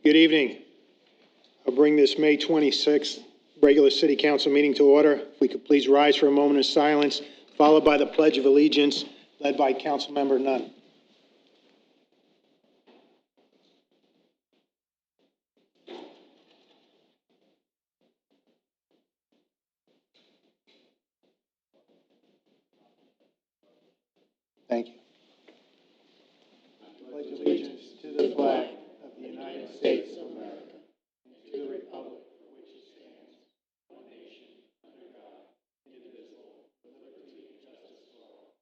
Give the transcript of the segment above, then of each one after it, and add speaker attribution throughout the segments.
Speaker 1: Good evening. I'll bring this May 26th regular city council meeting to order. If we could please rise for a moment of silence, followed by the Pledge of Allegiance, led by Councilmember Nunn. Thank you. I pledge allegiance to the flag of the United States of America, and to the republic for which it stands, one nation, under God, indivisible, with liberty and justice for all.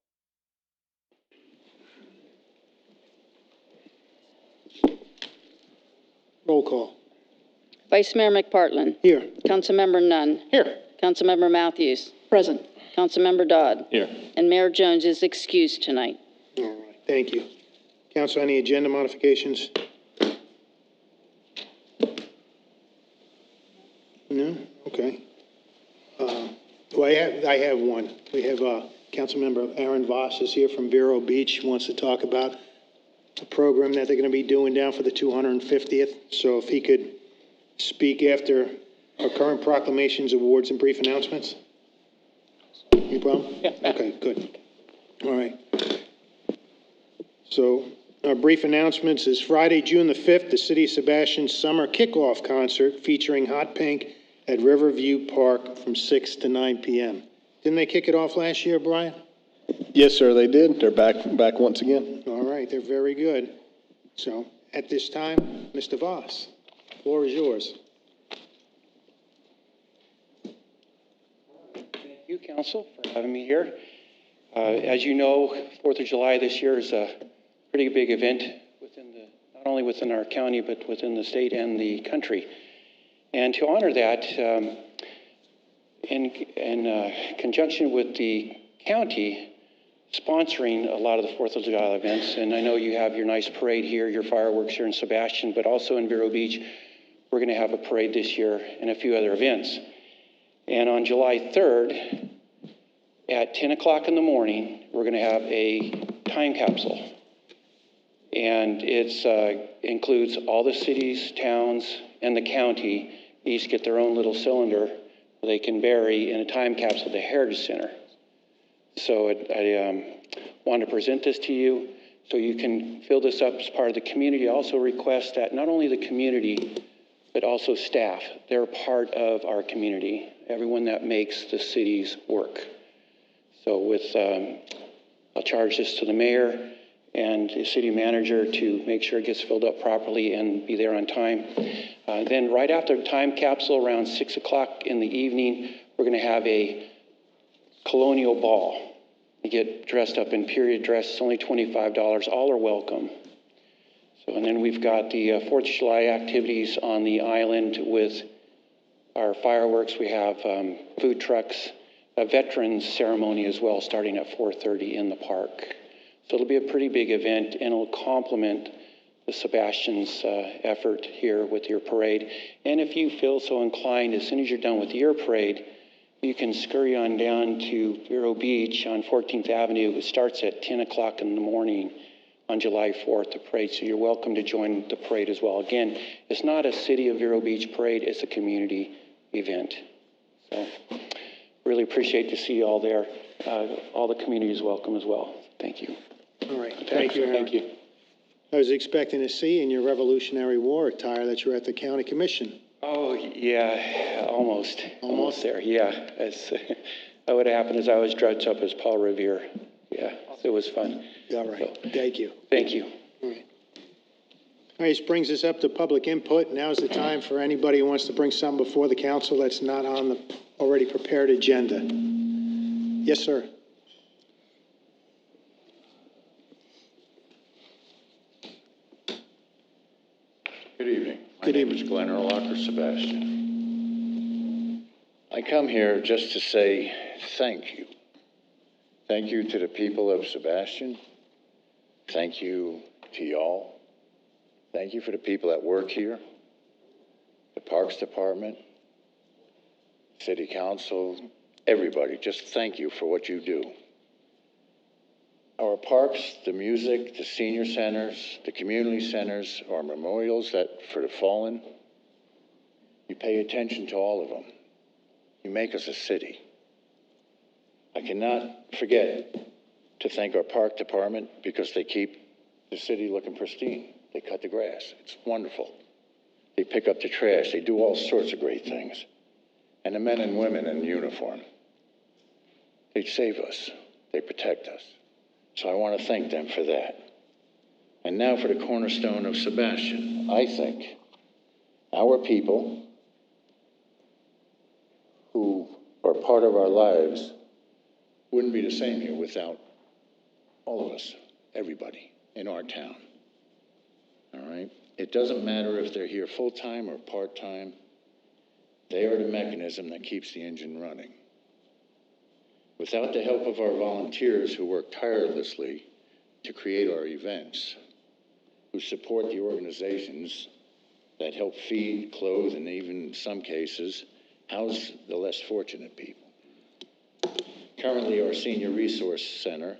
Speaker 1: Roll call.
Speaker 2: Vice Mayor McPartlin.
Speaker 1: Here.
Speaker 2: Councilmember Nunn.
Speaker 1: Here.
Speaker 2: Councilmember Matthews.
Speaker 1: Present.
Speaker 2: Councilmember Dodd.
Speaker 3: Here.
Speaker 2: And Mayor Jones is excused tonight.
Speaker 1: All right, thank you. Council, any agenda modifications? No? Okay. Well, I have one. We have Councilmember Aaron Voss is here from Vero Beach, wants to talk about a program that they're going to be doing down for the 250th. So if he could speak after our current proclamations, awards, and brief announcements? Any problem?
Speaker 3: Yeah.
Speaker 1: Okay, good. All right. So our brief announcements is Friday, June the 5th, the City of Sebastian Summer Kickoff Concert featuring Hot Pink at Riverview Park from 6 to 9 p.m. Didn't they kick it off last year, Brian?
Speaker 3: Yes, sir, they did. They're back once again.
Speaker 1: All right, they're very good. So at this time, Mr. Voss, the floor is yours.
Speaker 4: Thank you, Council, for having me here. As you know, 4th of July this year is a pretty big event not only within our county, but within the state and the country. And to honor that, in conjunction with the county sponsoring a lot of the 4th of July events, and I know you have your nice parade here, your fireworks here in Sebastian, but also in Vero Beach, we're going to have a parade this year and a few other events. And on July 3rd, at 10 o'clock in the morning, we're going to have a time capsule. And it includes all the cities, towns, and the county each get their own little cylinder they can bury in a time capsule at the Heritage Center. So I want to present this to you so you can fill this up as part of the community. I also request that not only the community, but also staff. They're part of our community, everyone that makes the city's work. So I'll charge this to the mayor and the city manager to make sure it gets filled up properly and be there on time. Then right after the time capsule, around 6 o'clock in the evening, we're going to have a colonial ball. You get dressed up in period dress. It's only $25. All are welcome. So, and then we've got the 4th of July activities on the island with our fireworks. We have food trucks, a veterans ceremony as well, starting at 4:30 in the park. So it'll be a pretty big event, and it'll complement the Sebastian's effort here with your parade. And if you feel so inclined, as soon as you're done with your parade, you can scurry on down to Vero Beach on 14th Avenue. It starts at 10 o'clock in the morning on July 4th, the parade. So you're welcome to join the parade as well. Again, it's not a City of Vero Beach parade, it's a community event. So really appreciate to see you all there. All the community is welcome as well. Thank you.
Speaker 1: All right, thank you, Aaron.
Speaker 4: Thank you.
Speaker 1: I was expecting to see in your Revolutionary War attire that you're at the county commission.
Speaker 4: Oh, yeah, almost there. Yeah, what happened is I was dressed up as Paul Revere. Yeah, it was fun.
Speaker 1: All right,
Speaker 4: So,
Speaker 1: thank you.
Speaker 4: thank you.
Speaker 1: All right, this brings us up to public input. Now's the time for anybody who wants to bring something before the council that's not on the already prepared agenda. Yes, sir.
Speaker 5: Good evening. My
Speaker 1: Good
Speaker 5: name
Speaker 1: evening.
Speaker 5: is Glenn Erlocker Sebastian. I come here just to say thank you. Thank you to the people of Sebastian. Thank you to y'all. Thank you for the people that work here, the Parks Department, City Council, everybody. Just thank you for what you do. our parks, the music, the senior centers, the community centers, our memorials for the fallen, you pay attention to all of them. You make us a city. I cannot forget to thank our park department because they keep the city looking pristine. They cut the grass. It's wonderful. They pick up the trash. They do all sorts of great things. And the men and women in uniform, they save us. They protect us. So I want to thank them for that. And now for the cornerstone of Sebastian. I think our people who are part of our lives wouldn't be the same here without all of us, everybody in our town. All right? It doesn't matter if they're here full-time or part-time. They are the mechanism that keeps the engine running. Without the help of our volunteers who work tirelessly to create our events, who support the organizations that help feed, clothe, and even in some cases, house the less fortunate people. Currently, our Senior Resource Center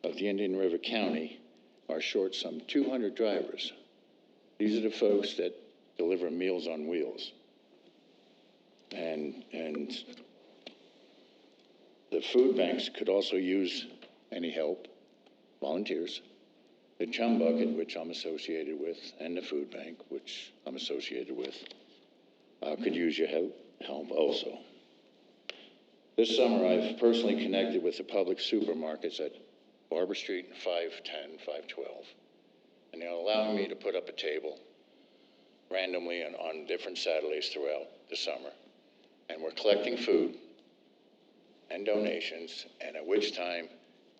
Speaker 5: of the Indian River County are short some 200 drivers. These are the folks that deliver Meals on Wheels. And the food banks could also use any help, volunteers. The Chum Bucket, which I'm associated with, and the food bank, which I'm associated with, could use your help also. This summer, I've personally connected with the public supermarkets at Barber Street and 510, 512. And they're allowing me to put up a table randomly on different Saturdays throughout the summer. And we're collecting food and donations, and at which time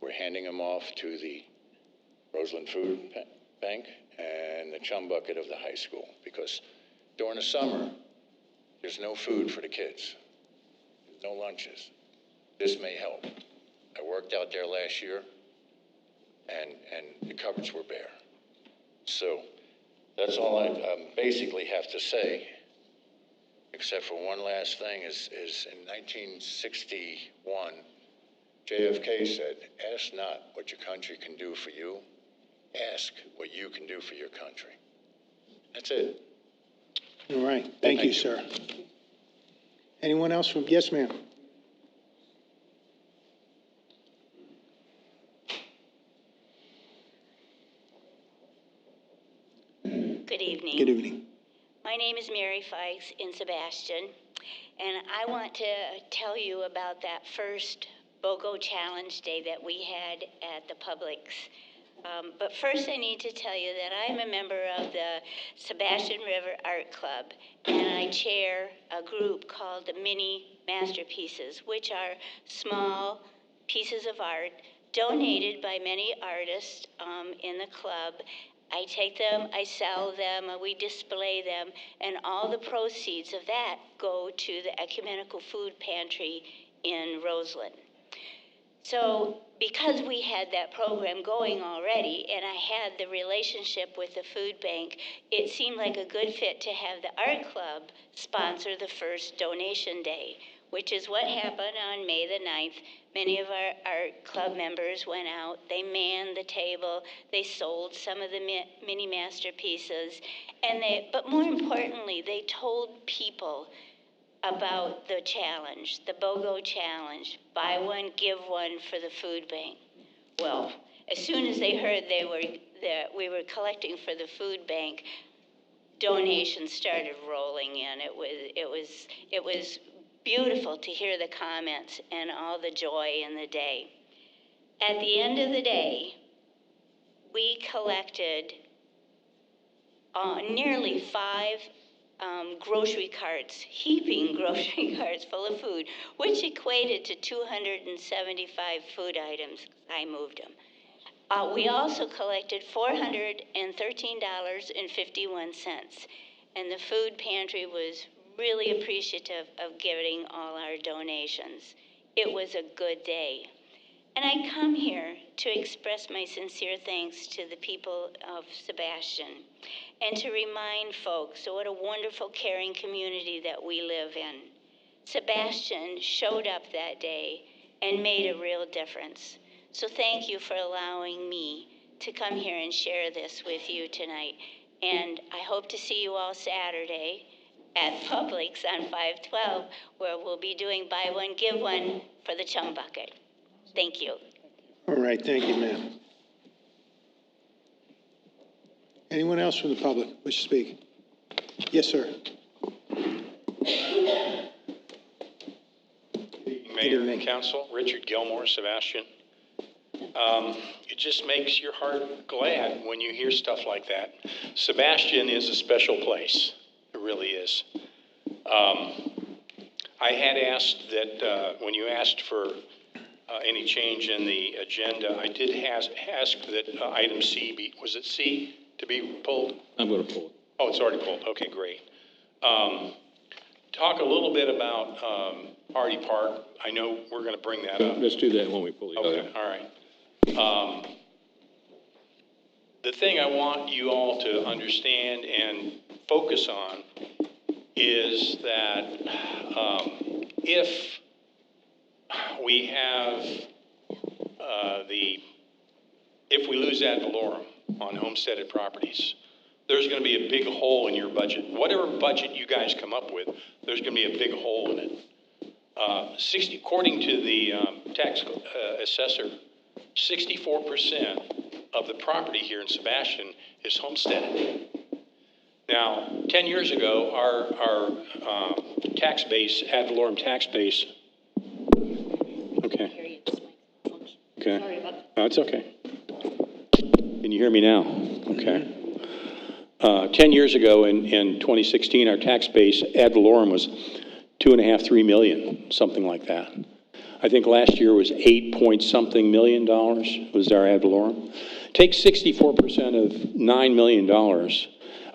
Speaker 5: we're handing them off to the Roseland Food Bank and the Chum Bucket of the high school. Because during the summer, there's no food for the kids. There's no lunches. This may help. I worked out there last year, and the cupboards were bare. So that's all I basically have to say, except for one last thing, is in 1961, JFK said, "Ask not what your country can do for you, ask what you can do for your country." That's it.
Speaker 1: All right, thank you, sir. Anyone else from, yes, ma'am?
Speaker 6: Good evening.
Speaker 1: Good evening.
Speaker 6: My name is Mary Fikes in Sebastian, and I want to tell you about that first BOGO Challenge Day that we had at the Publix. But first I need to tell you that I'm a member of the Sebastian River Art Club, and I chair a group called the Mini Masterpieces, which are small pieces of art donated by many artists in the club. I take them, I sell them, we display them, and all the proceeds of that go to the Ecumenical Food Pantry in Roseland. So because we had that program going already, and I had the relationship with the food bank, it seemed like a good fit to have the art club sponsor the first donation day, which is what happened on May the 9th. Many of our art club members went out, they manned the table, they sold some of the mini masterpieces, but more importantly, they told people about the challenge, the BOGO challenge, buy one, give one for the food bank. Well, as soon as they heard that we were collecting for the food bank, donations started rolling in. It was beautiful to hear the comments and all the joy in the day. At the end of the day, we collected nearly 5 grocery carts, heaping grocery carts full of food, which equated to 275 food items. I moved them. We also collected $413.51, and the food pantry was really appreciative of giving all our donations. It was a good day. And I come here to express my sincere thanks to the people of Sebastian and to remind folks what a wonderful, caring community that we live in. Sebastian showed up that day and made a real difference. So thank you for allowing me to come here and share this with you tonight. And I hope to see you all Saturday at Publix on 512, where we'll be doing buy one, give one for the Chum Bucket. Thank you.
Speaker 1: All right, thank you, ma'am. Anyone else from the public wish to speak? Yes, sir.
Speaker 7: Mayor
Speaker 1: evening.
Speaker 7: and Council, Richard Gilmore, Sebastian. It just makes your heart glad when you hear stuff like that. Sebastian is a special place. It really is. I had asked that when you asked for any change in the agenda, I did ask that item C be, was it C, to be pulled?
Speaker 8: I'm going to pull it.
Speaker 7: Oh, it's already pulled. Okay, great. Talk a little bit about Hardy Park. I know we're going to bring that up.
Speaker 8: Let's do that when we pull the
Speaker 7: Okay,
Speaker 8: other.
Speaker 7: all right. The thing I want you all to understand and focus on is that if we have if we lose ad valorem on homesteaded properties, there's going to be a big hole in your budget. Whatever budget you guys come up with, there's going to be a big hole in it. According to the tax assessor, 64% of the property here in Sebastian is homesteaded. Now, 10 years ago, our tax base, ad valorem tax base. Okay. Okay. Sorry about that. No, it's okay. Can you hear me now? Okay. 10 years ago in 2016, our tax base ad valorem was 2.5, 3 million, something like that. I think last year was $8-point-something million was our ad valorem. Take 64% of $9 million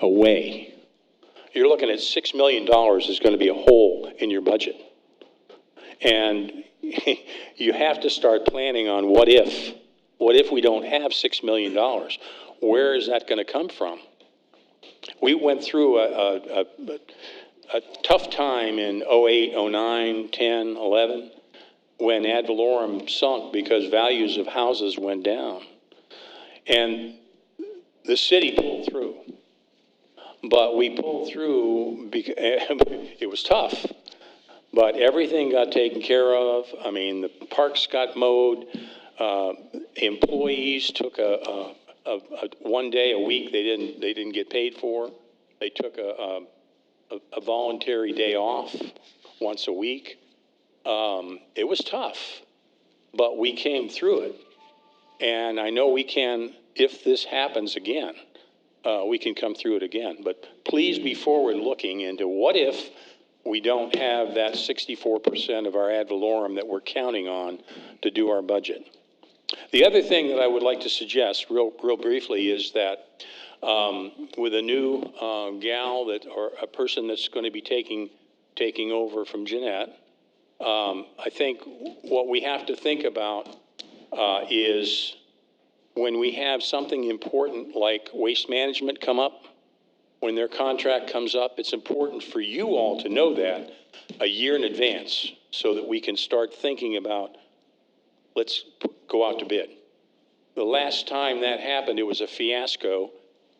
Speaker 7: away. You're looking at $6 million is going to be a hole in your budget. And you have to start planning on what if. What if we don't have $6 million? Where is that going to come from? We went through a tough time in 08, 09, 10, 11, when ad valorem sunk because values of houses went down. And the city pulled through. But we pulled through because it was tough. But everything got taken care of. I mean, the parks got mowed. Employees took a 1 day a week they didn't get paid for. They took a voluntary day off once a week. It was tough, but we came through it. And I know we can, if this happens again, we can come through it again. But please be forward-looking into what if we don't have that 64% of our ad valorem that we're counting on to do our budget. The other thing that I would like to suggest real briefly is that with a new gal or a person that's going to be taking over from Jeanette, I think what we have to think about is when we have something important like waste management come up, when their contract comes up, it's important for you all to know that a year in advance so that we can start thinking about, let's go out to bid. The last time that happened, it was a fiasco,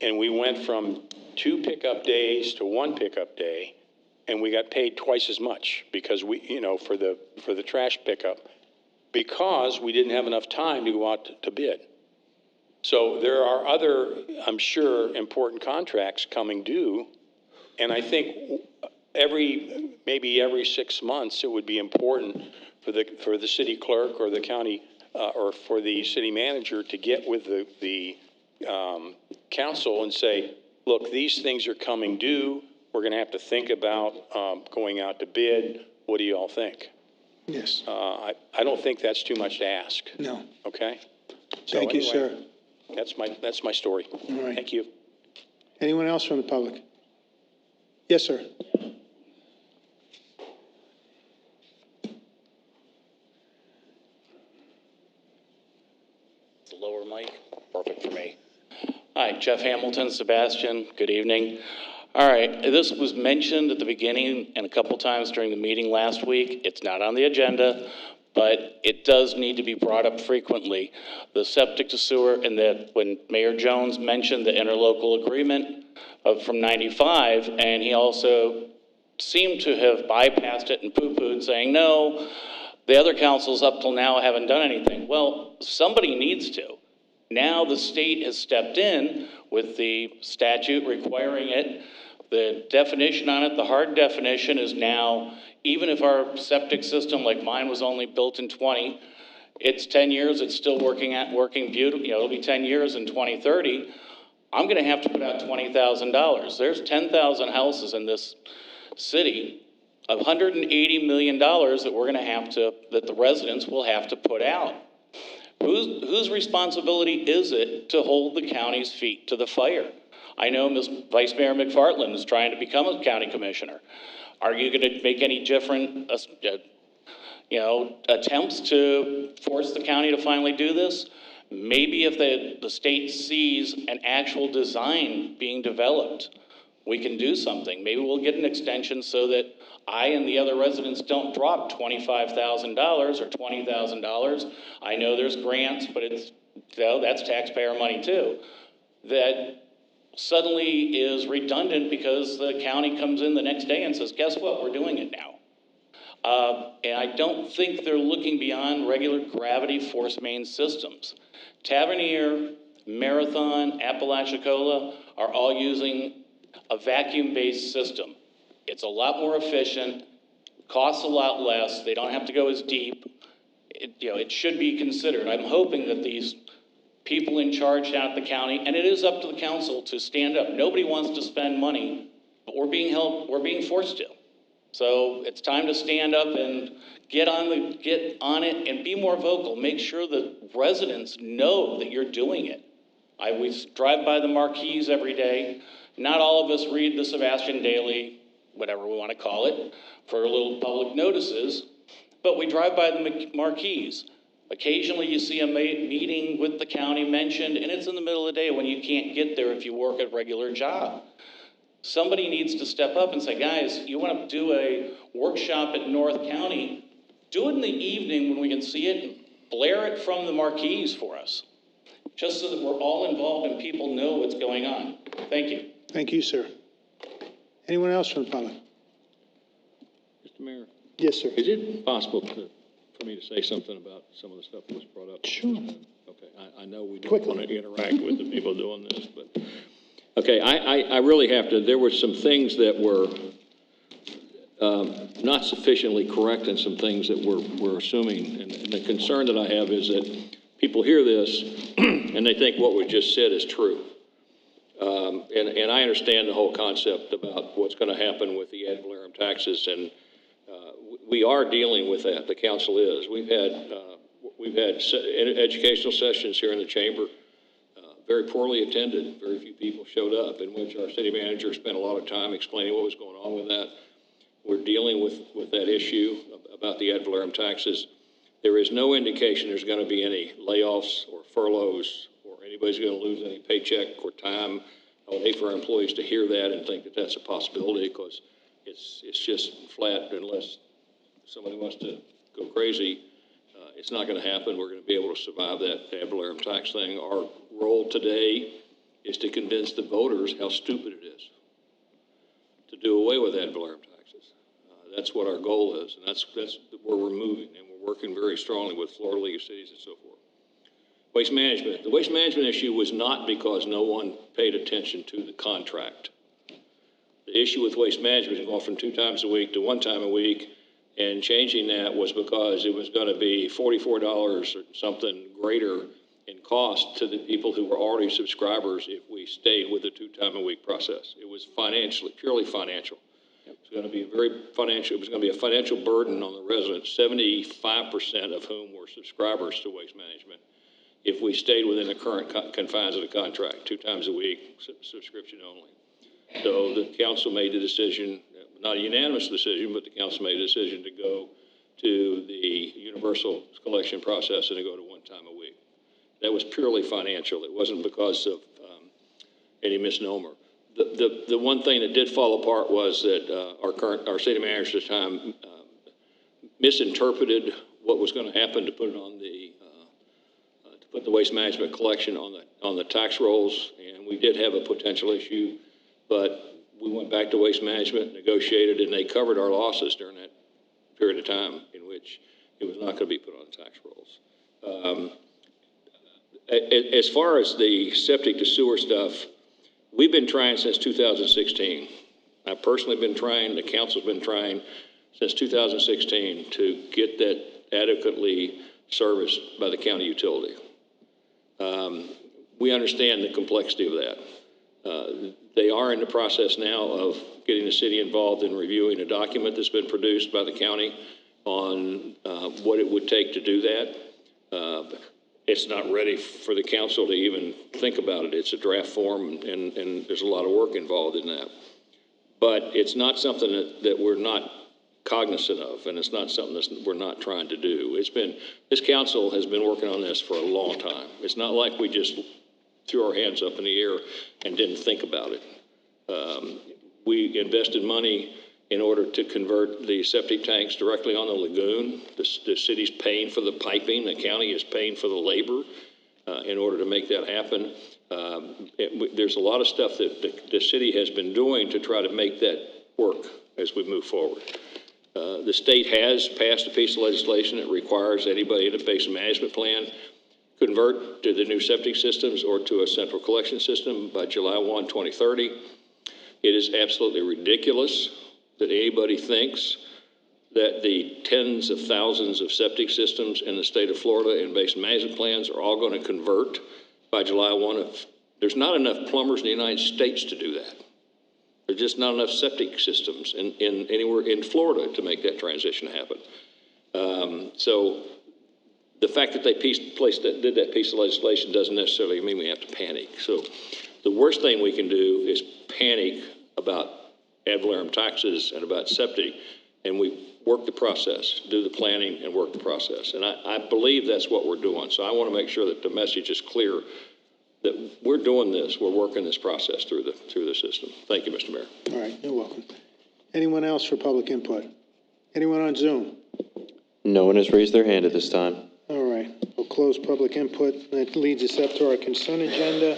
Speaker 7: and we went from 2 pickup days to 1 pickup day, and we got paid twice as much because we, for the trash pickup, because we didn't have enough time to go out to bid. So there are other, I'm sure, important contracts coming due, and I think maybe every 6 months it would be important for the city clerk or the county or for the city manager to get with the council and say, look, these things are coming due. We're going to have to think about going out to bid. What do you all think?
Speaker 1: Yes.
Speaker 7: I don't think that's too much to ask.
Speaker 1: No.
Speaker 7: Okay? So
Speaker 1: Thank you,
Speaker 7: anyway,
Speaker 1: sir.
Speaker 7: That's my story.
Speaker 1: All right.
Speaker 7: Thank you.
Speaker 1: Anyone else from the public? Yes, sir.
Speaker 9: The lower mic, perfect for me. Hi, Jeff Hamilton, Sebastian, good evening. All right, this was mentioned at the beginning and a couple times during the meeting last week. It's not on the agenda, but it does need to be brought up frequently. The septic to sewer, and that when Mayor Jones mentioned the interlocal agreement from 95, and he also seemed to have bypassed it and poo-pooed, saying, no, the other councils up till now haven't done anything. Well, somebody needs to. Now the state has stepped in with the statute requiring it. The definition on it, the hard definition is now, even if our septic system like mine was only built in 20, it's 10 years, it's still working beautifully, it'll be 10 years in 2030, I'm gonna have to put out $20,000. There's 10,000 houses in this city, $180 million that we're gonna have to, that the residents will have to put out. Whose responsibility is it to hold the county's feet to the fire? I know Vice Mayor McFarland is trying to become a county commissioner. Are you going to make any different, attempts to force the county to finally do this? Maybe if the state sees an actual design being developed, we can do something. Maybe we'll get an extension so that I and the other residents don't drop $25,000 or $20,000. I know there's grants, but that's taxpayer money too. That suddenly is redundant because the county comes in the next day and says, guess what, we're doing it now. And I don't think they're looking beyond regular gravity force main systems. Tavernier, Marathon, Apalachicola are all using a vacuum-based system. It's a lot more efficient, costs a lot less, they don't have to go as deep. It should be considered. I'm hoping that these people in charge down at the county, and it is up to the council to stand up. Nobody wants to spend money, but we're being forced to. So it's time to stand up and get on it and be more vocal. Make sure the residents know that you're doing it. We drive by the marquees every day. Not all of us read the Sebastian Daily, whatever we want to call it, for little public notices, but we drive by the marquees. Occasionally you see a meeting with the county mentioned, and it's in the middle of the day when you can't get there if you work a regular job. Somebody needs to step up and say, guys, you want to do a workshop at North County, do it in the evening when we can see it, and blare it from the marquees for us, just so that we're all involved and people know what's going on. Thank you.
Speaker 1: Thank you, sir. Anyone else from the public?
Speaker 8: Mr. Mayor,
Speaker 1: Yes, sir.
Speaker 8: is it possible for me to say something about some of the stuff that was brought up?
Speaker 1: Sure.
Speaker 8: Okay, I know we don't
Speaker 1: Quickly.
Speaker 8: want to interact with the people doing this, but, okay, I really have to, there were some things that were not sufficiently correct and some things that we're assuming. And the concern that I have is that people hear this and they think what we just said is true. And I understand the whole concept about what's going to happen with the ad valorem taxes, and we are dealing with that. The council is. We've had educational sessions here in the chamber, very poorly attended. Very few people showed up, in which our city manager spent a lot of time explaining what was going on with that. We're dealing with that issue about the ad valorem taxes. There is no indication there's going to be any layoffs or furloughs or anybody's going to lose any paycheck or time. I would hate for our employees to hear that and think that that's a possibility, because it's just flat. Unless somebody wants to go crazy, it's not going to happen. We're going to be able to survive that ad valorem tax thing. Our role today is to convince the voters how stupid it is to do away with ad valorem taxes. That's what our goal is, and that's where we're moving, and we're working very strongly with Florida League of Cities and so forth. Waste management. The waste management issue was not because no one paid attention to the contract. The issue with waste management is going from 2 times a week to 1 time a week, and changing that was because it was going to be $44 or something greater in cost to the people who were already subscribers if we stayed with the 2 time a week process. It was purely financial. It's going to be it was going to be a financial burden on the residents, 75% of whom were subscribers to waste management, if we stayed within the current confines of the contract, 2 times a week, subscription only. So the council made the decision, not a unanimous decision, but the council made a decision to go to the universal collection process and to go to 1 time a week. That was purely financial. It wasn't because of any misnomer. The one thing that did fall apart was that our city manager at the time misinterpreted what was going to happen to put it on to put the waste management collection on the tax rolls, and we did have a potential issue, but we went back to waste management, negotiated, and they covered our losses during that period of time in which it was not going to be put on the tax rolls. As far as the septic to sewer stuff, we've been trying since 2016. I've personally been trying, the council's been trying since 2016 to get that adequately serviced by the county utility. We understand the complexity of that. They are in the process now of getting the city involved in reviewing a document that's been produced by the county on what it would take to do that. It's not ready for the council to even think about it. It's a draft form, and there's a lot of work involved in that. But it's not something that we're not cognizant of, and it's not something that we're not trying to do. This council has been working on this for a long time. It's not like we just threw our hands up in the air and didn't think about it. We invested money in order to convert the septic tanks directly on the lagoon. The city's paying for the piping. The county is paying for the labor in order to make that happen. There's a lot of stuff that the city has been doing to try to make that work as we move forward. The state has passed a piece of legislation that requires anybody in a basin management plan convert to the new septic systems or to a central collection system by July 1, 2030. It is absolutely ridiculous that anybody thinks that the tens of thousands of septic systems in the state of Florida and basin management plans are all going to convert by July 1. There's not enough plumbers in the United States to do that. There's just not enough septic systems anywhere in Florida to make that transition happen. So the fact that they did that piece of legislation doesn't necessarily mean we have to panic. So the worst thing we can do is panic about ad valorem taxes and about septic, and we work the process, do the planning and work the process. And I believe that's what we're doing. So I want to make sure that the message is clear that we're doing this, we're working this process through the system. Thank you, Mr. Mayor.
Speaker 1: All right, you're welcome. Anyone else for public input? Anyone on Zoom?
Speaker 10: No one has raised their hand at this time.
Speaker 1: All right, we'll close public input. That leads us up to our consent agenda.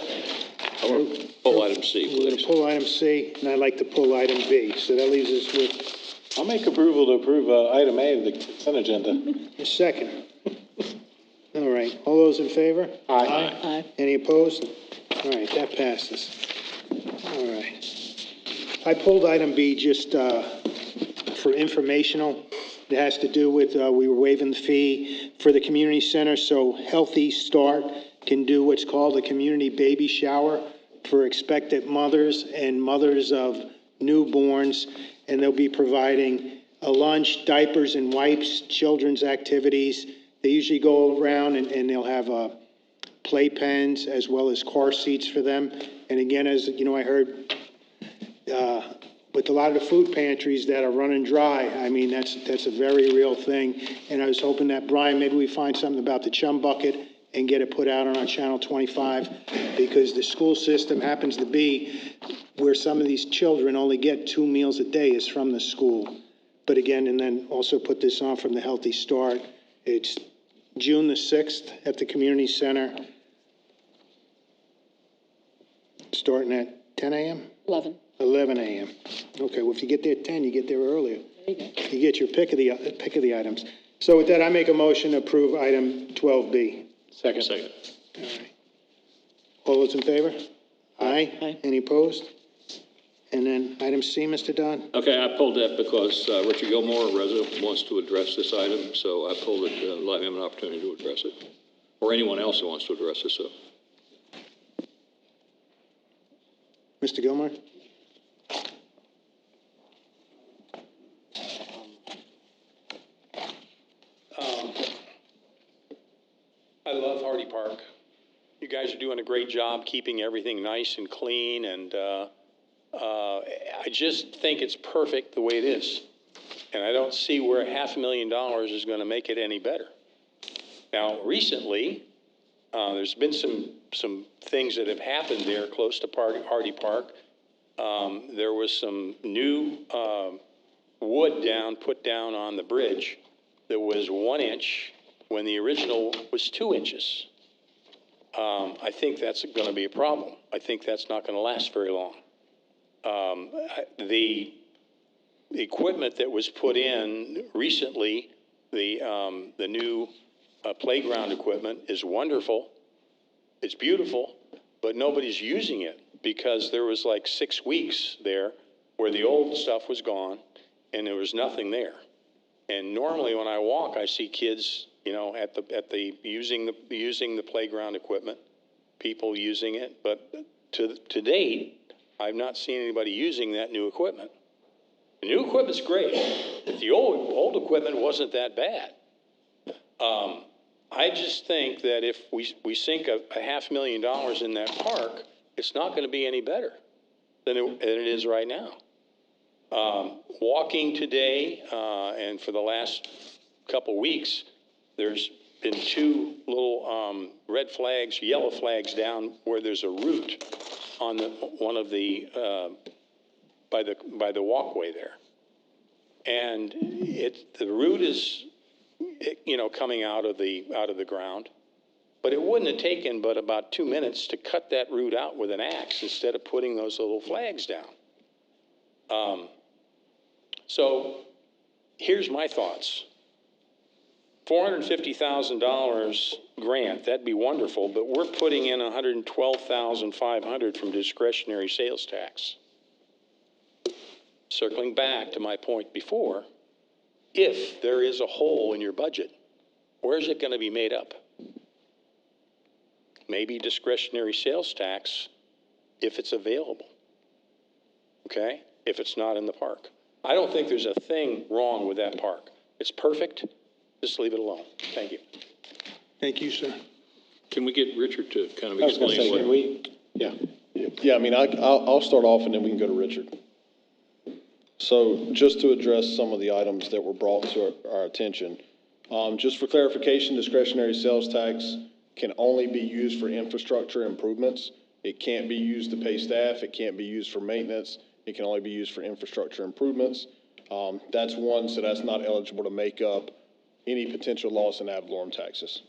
Speaker 8: I want to pull item C,
Speaker 1: We're going
Speaker 8: please.
Speaker 1: to pull item C, and I'd like to pull item B. So that leaves us with
Speaker 3: I'll make approval to approve item A of the consent agenda.
Speaker 1: a second. All right, all those in favor?
Speaker 2: Aye.
Speaker 1: Any opposed? All right, that passes. All right. I pulled item B just for informational. It has to do with, we were waiving the fee for the community center so Healthy Start can do what's called a community baby shower for expectant mothers and mothers of newborns. And they'll be providing a lunch, diapers and wipes, children's activities. They usually go around and they'll have playpens as well as car seats for them. And again, as you know, I heard with a lot of the food pantries that are running dry, I mean, that's a very real thing. And I was hoping that, Brian, maybe we find something about the Chum Bucket and get it put out on our Channel 25, because the school system happens to be where some of these children only get 2 meals a day is from the school. But again, and then also put this on from the Healthy Start. It's June the 6th at the community center, starting at 10 a.m.?
Speaker 2: 11.
Speaker 1: 11 a.m. Okay, well, if you get there at 10, you get there earlier.
Speaker 2: There you go.
Speaker 1: You get your pick of the items. So with that, I make a motion to approve item 12B.
Speaker 8: Second.
Speaker 1: All right. All those in favor? Aye.
Speaker 2: Aye.
Speaker 1: Any opposed? And then item C, Mr. Don?
Speaker 8: Okay, I pulled that because Richard Gilmore, a resident, wants to address this item, so I pulled it, let him an opportunity to address it, or anyone else who wants to address it, so.
Speaker 1: Mr. Gilmore?
Speaker 7: I love Hardy Park. You guys are doing a great job keeping everything nice and clean, and I just think it's perfect the way it is. And I don't see where $500,000 is going to make it any better. Now, recently, there's been some things that have happened there close to Hardy Park. There was some new wood put down on the bridge that was 1 inch when the original was 2 inches. I think that's going to be a problem. I think that's not going to last very long. The equipment that was put in recently, the new playground equipment is wonderful. It's beautiful, but nobody's using it because there was like 6 weeks there where the old stuff was gone and there was nothing there. And normally when I walk, I see kids, you know, using the playground equipment, people using it. But to date, I've not seen anybody using that new equipment. The new equipment's great. The old equipment wasn't that bad. I just think that if we sink a $500,000 in that park, it's not going to be any better than it is right now. Walking today, and for the last couple weeks, there's been 2 little red flags, yellow flags down where there's a root on one of the by the walkway there, and the root is, you know, coming out of the ground, but it wouldn't have taken but about 2 minutes to cut that root out with an axe instead of putting those little flags down. So here's my thoughts. $450,000 grant, that'd be wonderful, but we're putting in $112,500 from discretionary sales tax. Circling back to my point before, if there is a hole in your budget, where's it going to be made up? Maybe discretionary sales tax if it's available, okay? If it's not in the park. I don't think there's a thing wrong with that park. It's perfect. Just leave it alone. Thank you.
Speaker 1: Thank you, sir.
Speaker 8: Can we get Richard to kind of
Speaker 3: I was gonna
Speaker 8: explain
Speaker 3: say,
Speaker 8: what?
Speaker 3: Yeah, I mean, I'll start off and then we can go to Richard. So just to address some of the items that were brought to our attention, just for clarification, discretionary sales tax can only be used for infrastructure improvements. It can't be used to pay staff. It can't be used for maintenance. It can only be used for infrastructure improvements. That's one, so that's not eligible to make up any potential loss in ad valorem taxes.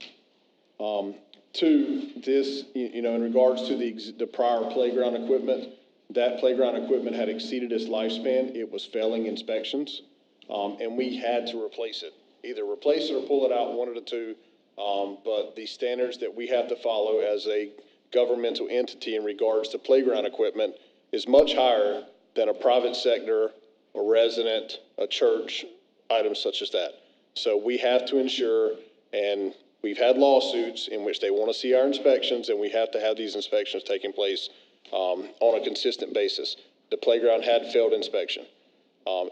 Speaker 3: Two, this, you know, in regards to the prior playground equipment, that playground equipment had exceeded its lifespan. It was failing inspections, and we had to replace it. Either replace it or pull it out, one of the two. But the standards that we have to follow as a governmental entity in regards to playground equipment is much higher than a private sector, a resident, a church, items such as that. So we have to ensure, and we've had lawsuits in which they want to see our inspections, and we have to have these inspections taking place on a consistent basis. The playground had failed inspection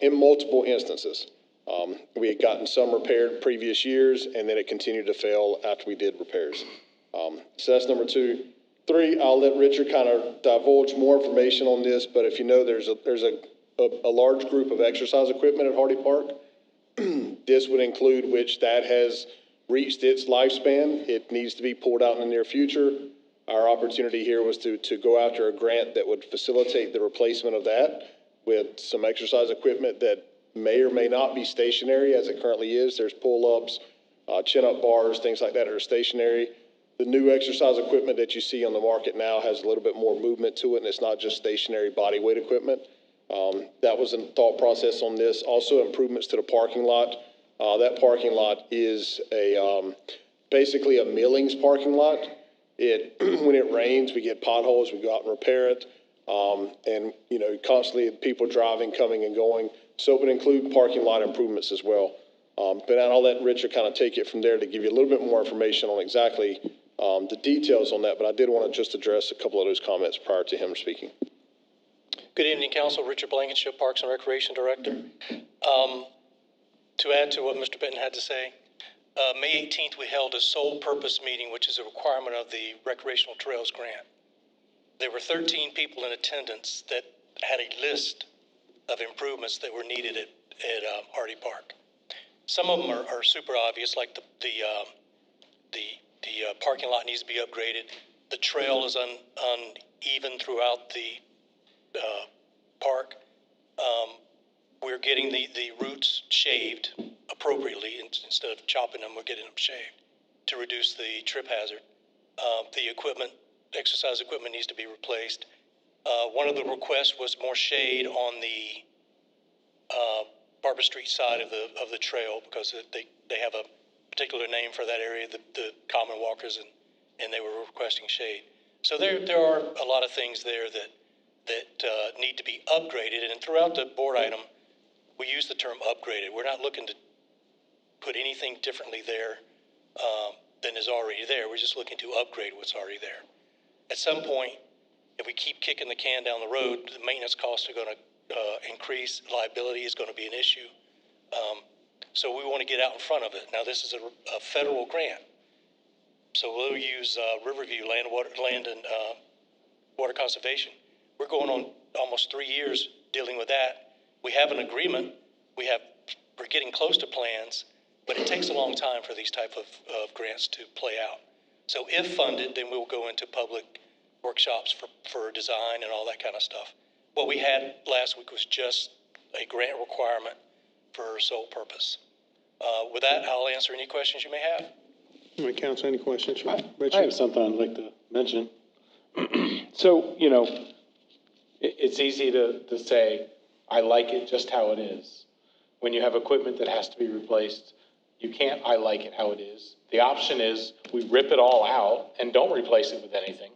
Speaker 3: in multiple instances. We had gotten some repaired previous years, and then it continued to fail after we did repairs. So that's number two. Three, I'll let Richard kind of divulge more information on this, but if you know, there's a large group of exercise equipment at Hardy Park. This would include which that has reached its lifespan. It needs to be pulled out in the near future. Our opportunity here was to go after a grant that would facilitate the replacement of that with some exercise equipment that may or may not be stationary as it currently is. There's pull-ups, chin-up bars, things like that are stationary. The new exercise equipment that you see on the market now has a little bit more movement to it, and it's not just stationary body weight equipment. That was a thought process on this. Also, improvements to the parking lot. That parking lot is basically a millings parking lot. When it rains, we get potholes, we go out and repair it. And, you know, constantly people driving, coming and going. So it would include parking lot improvements as well. But I'll let Richard kind of take it from there to give you a little bit more information on exactly the details on that. But I did want to just address a couple of those comments prior to him speaking.
Speaker 11: Good evening, Council. Richard Blankenship, Parks and Recreation Director. To add to what Mr. Benton had to say, May 18th, we held a sole purpose meeting, which is a requirement of the Recreational Trails Grant. There were 13 people in attendance that had a list of improvements that were needed at Hardy Park. Some of them are super obvious, like the parking lot needs to be upgraded. The trail is uneven throughout the park. we're getting the roots shaved appropriately. Instead of chopping them, we're getting them shaved to reduce the trip hazard. The equipment, exercise equipment needs to be replaced. One of the requests was more shade on the Barber Street side of the trail because they have a particular name for that area, the common walkers, and they were requesting shade. So there are a lot of things there that need to be upgraded. And throughout the board item, we use the term upgraded. We're not looking to put anything differently there than is already there. We're just looking to upgrade what's already there. At some point, if we keep kicking the can down the road, the maintenance costs are going to increase. Liability is going to be an issue. So we want to get out in front of it. Now, this is a federal grant. So we'll use Riverview Land and Water Conservation. We're going on almost 3 years dealing with that. We have an agreement. We're getting close to plans, but it takes a long time for these type of grants to play out. So if funded, then we'll go into public workshops for design and all that kind of stuff. What we had last week was just a grant requirement for sole purpose. With that, I'll answer any questions you may have.
Speaker 1: All right, council, any questions?
Speaker 12: I
Speaker 1: Richard?
Speaker 12: have something I'd like to mention. So, it's easy to say, I like it just how it is. When you have equipment that has to be replaced, you can't, I like it how it is. The option is we rip it all out and don't replace it with anything.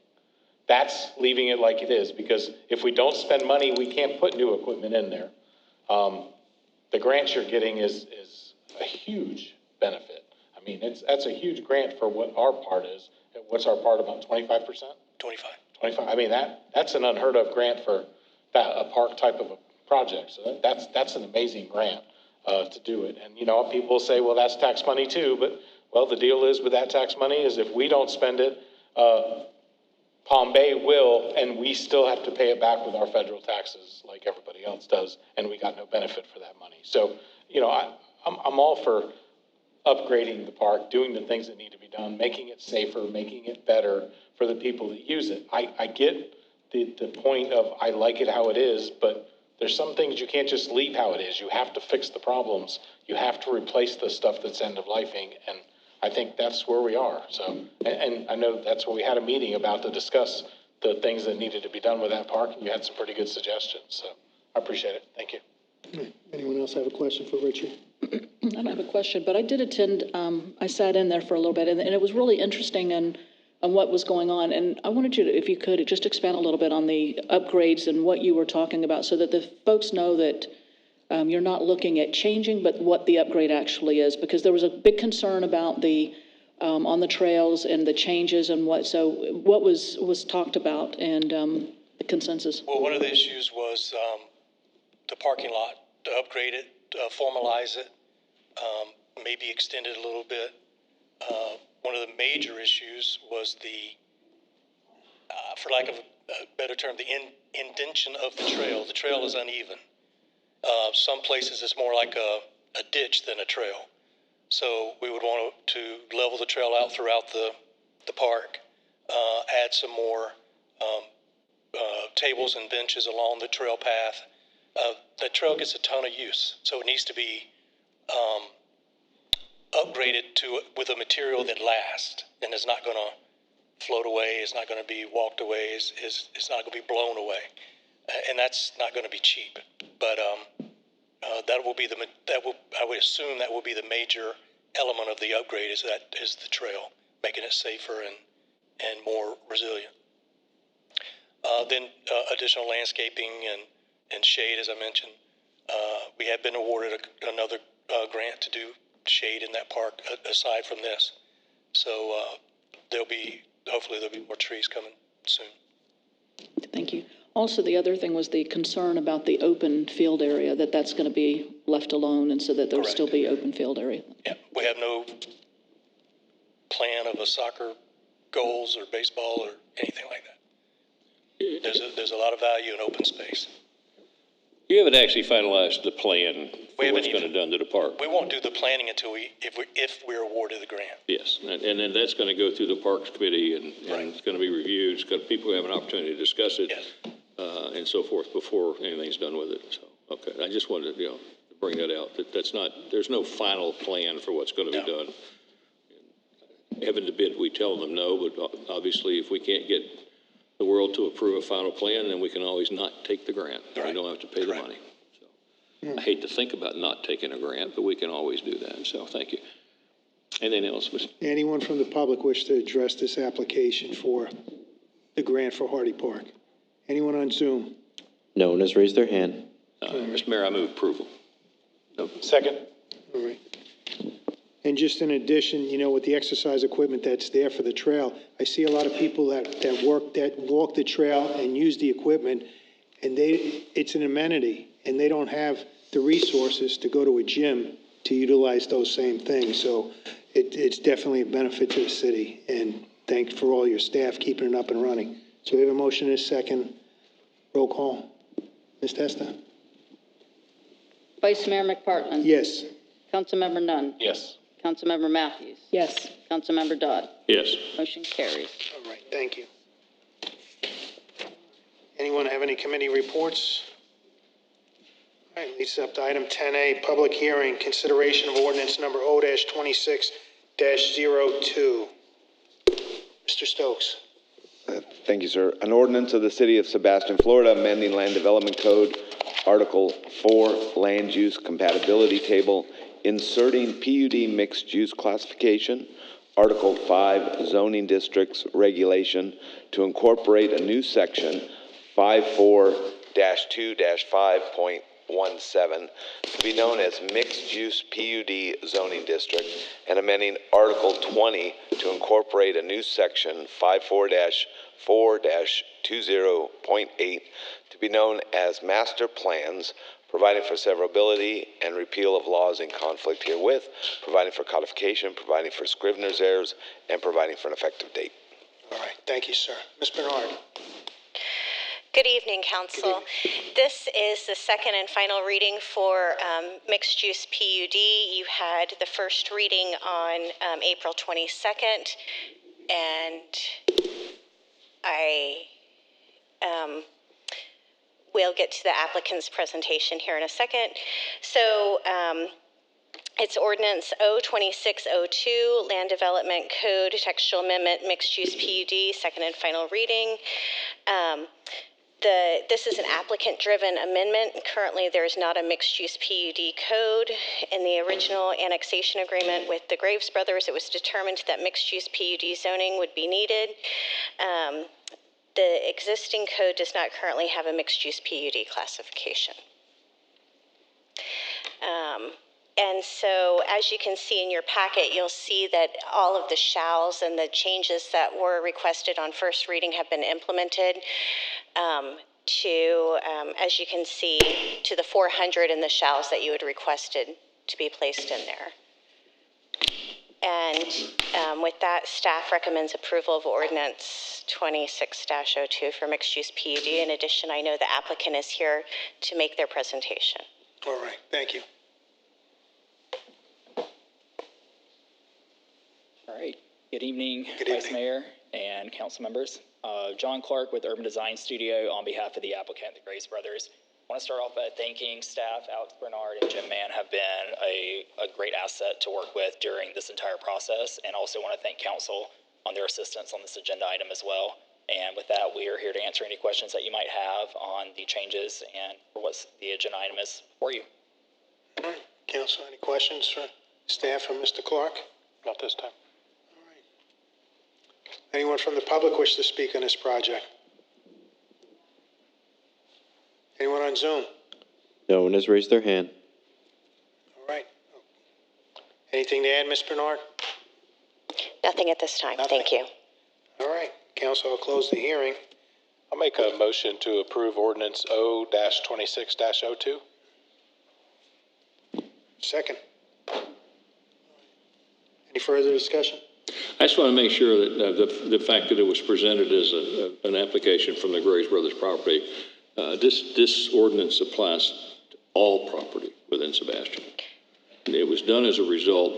Speaker 12: That's leaving it like it is, because if we don't spend money, we can't put new equipment in there. The grant you're getting is a huge benefit. I mean, that's a huge grant for what our part is. What's our part, about 25%?
Speaker 11: 25.
Speaker 12: 25. I mean, that's an unheard of grant for a park type of a project. So that's an amazing grant to do it. And, people say, well, that's tax money too. But, well, the deal is with that tax money is if we don't spend it, Palm Bay will, and we still have to pay it back with our federal taxes like everybody else does, and we got no benefit for that money. So, I'm all for upgrading the park, doing the things that need to be done, making it safer, making it better for the people that use it. I get the point of I like it how it is, but there's some things you can't just leave how it is. You have to fix the problems. You have to replace the stuff that's end-of-lifing, and I think that's where we are. So, and I know that's where we had a meeting about to discuss the things that needed to be done with that park, and you had some pretty good suggestions. So I appreciate it. Thank you.
Speaker 1: Anyone else have a question for Richard?
Speaker 13: I don't have a question, but I did attend, I sat in there for a little bit, and it was really interesting on what was going on. And I wanted you to, if you could, just expand a little bit on the upgrades and what you were talking about so that the folks know that you're not looking at changing, but what the upgrade actually is. Because there was a big concern about the, on the trails and the changes and so what was talked about and the consensus?
Speaker 11: Well, one of the issues was the parking lot, to upgrade it, formalize it, maybe extend it a little bit. One of the major issues was for lack of a better term, the indention of the trail. The trail is uneven. Some places it's more like a ditch than a trail. So we would want to level the trail out throughout the park, add some more tables and benches along the trail path. The trail gets a ton of use, so it needs to be upgraded with a material that lasts and is not going to float away, is not going to be walked away, is not going to be blown away, and that's not going to be cheap. But I would assume that will be the major element of the upgrade is the trail, making it safer and more resilient. Then additional landscaping and shade, as I mentioned. We have been awarded another grant to do shade in that park aside from this. So hopefully there'll be more trees coming soon.
Speaker 13: Thank you. Also, the other thing was the concern about the open field area, that's going to be left alone and so that there'll still be open field area.
Speaker 11: Yeah, we have no plan of a soccer goals or baseball or anything like that. There's a lot of value in open space.
Speaker 8: You haven't actually finalized the plan for what's going to be done to the park.
Speaker 11: We won't do the planning until if we're awarded the grant.
Speaker 8: Yes, and then that's going to go through the Parks Committee, and it's going to be reviewed. It's got people who have an opportunity to discuss it,
Speaker 11: Yes.
Speaker 8: and so forth before anything's done with it. So Okay, I just wanted to, to bring that out, there's no final plan for what's going to be done. Heaven forbid we tell them no, but obviously if we can't get the world to approve a final plan, then we can always not take the grant. We don't have to pay the money. So I hate to think about not taking a grant, but we can always do that. So thank you. Anything else, Mr.?
Speaker 1: Anyone from the public wish to address this application for the grant for Hardy Park? Anyone on Zoom?
Speaker 10: No one has raised their hand.
Speaker 8: Mr. Mayor, I move approval.
Speaker 12: Second.
Speaker 1: All right. And just in addition, with the exercise equipment that's there for the trail, I see a lot of people that walk the trail and use the equipment, and it's an amenity, and they don't have the resources to go to a gym to utilize those same things. So it's definitely a benefit to the city, and thanks for all your staff keeping it up and running. So we have a motion and a second. Roll call. Ms. Testa?
Speaker 2: Vice Mayor McPartlin?
Speaker 1: Yes.
Speaker 2: Councilmember Nunn?
Speaker 12: Yes.
Speaker 2: Councilmember Matthews?
Speaker 13: Yes.
Speaker 2: Councilmember Dodd?
Speaker 8: Yes.
Speaker 2: Motion carries.
Speaker 1: All right, thank you. Anyone have any committee reports? All right, leads up to item 10A, public hearing, consideration of ordinance number O-26-02. Mr. Stokes.
Speaker 14: Thank you, sir. An ordinance of the City of Sebastian, Florida, amending Land Development Code, Article 4, Land Use Compatibility Table, inserting PUD mixed-use classification, Article 5, Zoning Districts Regulation, to incorporate a new section, 54-2-5.17, to be known as Mixed-Use PUD Zoning District, and amending Article 20 to incorporate a new section, 54-4-20.8, to be known as Master Plans, providing for severability and repeal of laws in conflict herewith, providing for codification, providing for Scrivener's errors, and providing for an effective date.
Speaker 1: All right, thank you, sir. Ms. Bernard.
Speaker 15: Good evening, Council. This is the second and final reading for mixed-use PUD. You had the first reading on April 22nd, and I will get to the applicant's presentation here in a second. So it's ordinance O-2602, Land Development Code, Textual Amendment, Mixed-Use PUD, second and final reading. This is an applicant-driven amendment. Currently, there is not a mixed-use PUD code. In the original annexation agreement with the Graves Brothers, it was determined that mixed-use PUD zoning would be needed. The existing code does not currently have a mixed-use PUD classification. And so, as you can see in your packet, you'll see that all of the shalls and the changes that were requested on first reading have been implemented as you can see, to the 400 and the shalls that you had requested to be placed in there. And with that, staff recommends approval of ordinance 26-02 for mixed-use PUD. In addition, I know the applicant is here to make their presentation.
Speaker 1: All right, thank you.
Speaker 16: All right. Good evening, Vice Mayor and council members. John Clark with Urban Design Studio on behalf of the applicant, the Graves Brothers. I want to start off by thanking staff. Alex Bernard and Jim Mann have been a great asset to work with during this entire process, and also want to thank council on their assistance on this agenda item as well. And with that, we are here to answer any questions that you might have on the changes and for what the agenda item is for you.
Speaker 1: All right, council, any questions for staff or Mr. Clark?
Speaker 12: Not this time.
Speaker 1: Anyone from the public wish to speak on this project? Anyone on Zoom?
Speaker 10: No one has raised their hand.
Speaker 1: All right. Anything to add, Ms. Bernard?
Speaker 15: Nothing at this time. Thank you.
Speaker 1: All right. Council, I'll close the hearing.
Speaker 12: I'll make a motion to approve ordinance O-26-02.
Speaker 1: Second. Any further discussion?
Speaker 8: I just want to make sure that the fact that it was presented as an application from the Graves Brothers property, this ordinance applies to all property within Sebastian. It was done as a result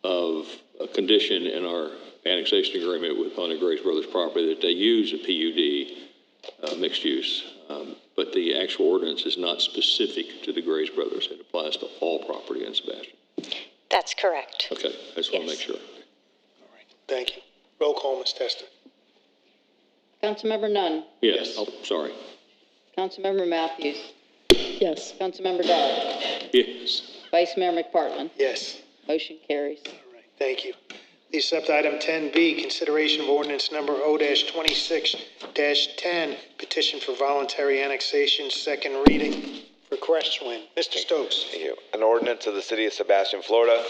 Speaker 8: of a condition in our annexation agreement on the Graves Brothers property that they use a PUD mixed use. but the actual ordinance is not specific to the Grace Brothers. It applies to all property in Sebastian.
Speaker 15: That's correct.
Speaker 8: Okay, I just want to make sure.
Speaker 1: Thank you. Roll call, Ms. Testa.
Speaker 2: Councilmember Nunn.
Speaker 8: Yes, oh, sorry.
Speaker 2: Councilmember Matthews.
Speaker 13: Yes.
Speaker 2: Councilmember Dodd.
Speaker 8: Yes.
Speaker 2: Vice Mayor McPartlin.
Speaker 1: Yes.
Speaker 2: Motion carries.
Speaker 1: Thank you. Please accept item 10B, consideration of ordinance number O-26-10, petition for voluntary annexation, second reading for Crestwind. Mr. Stokes.
Speaker 14: Thank you. An ordinance of the City of Sebastian, Florida,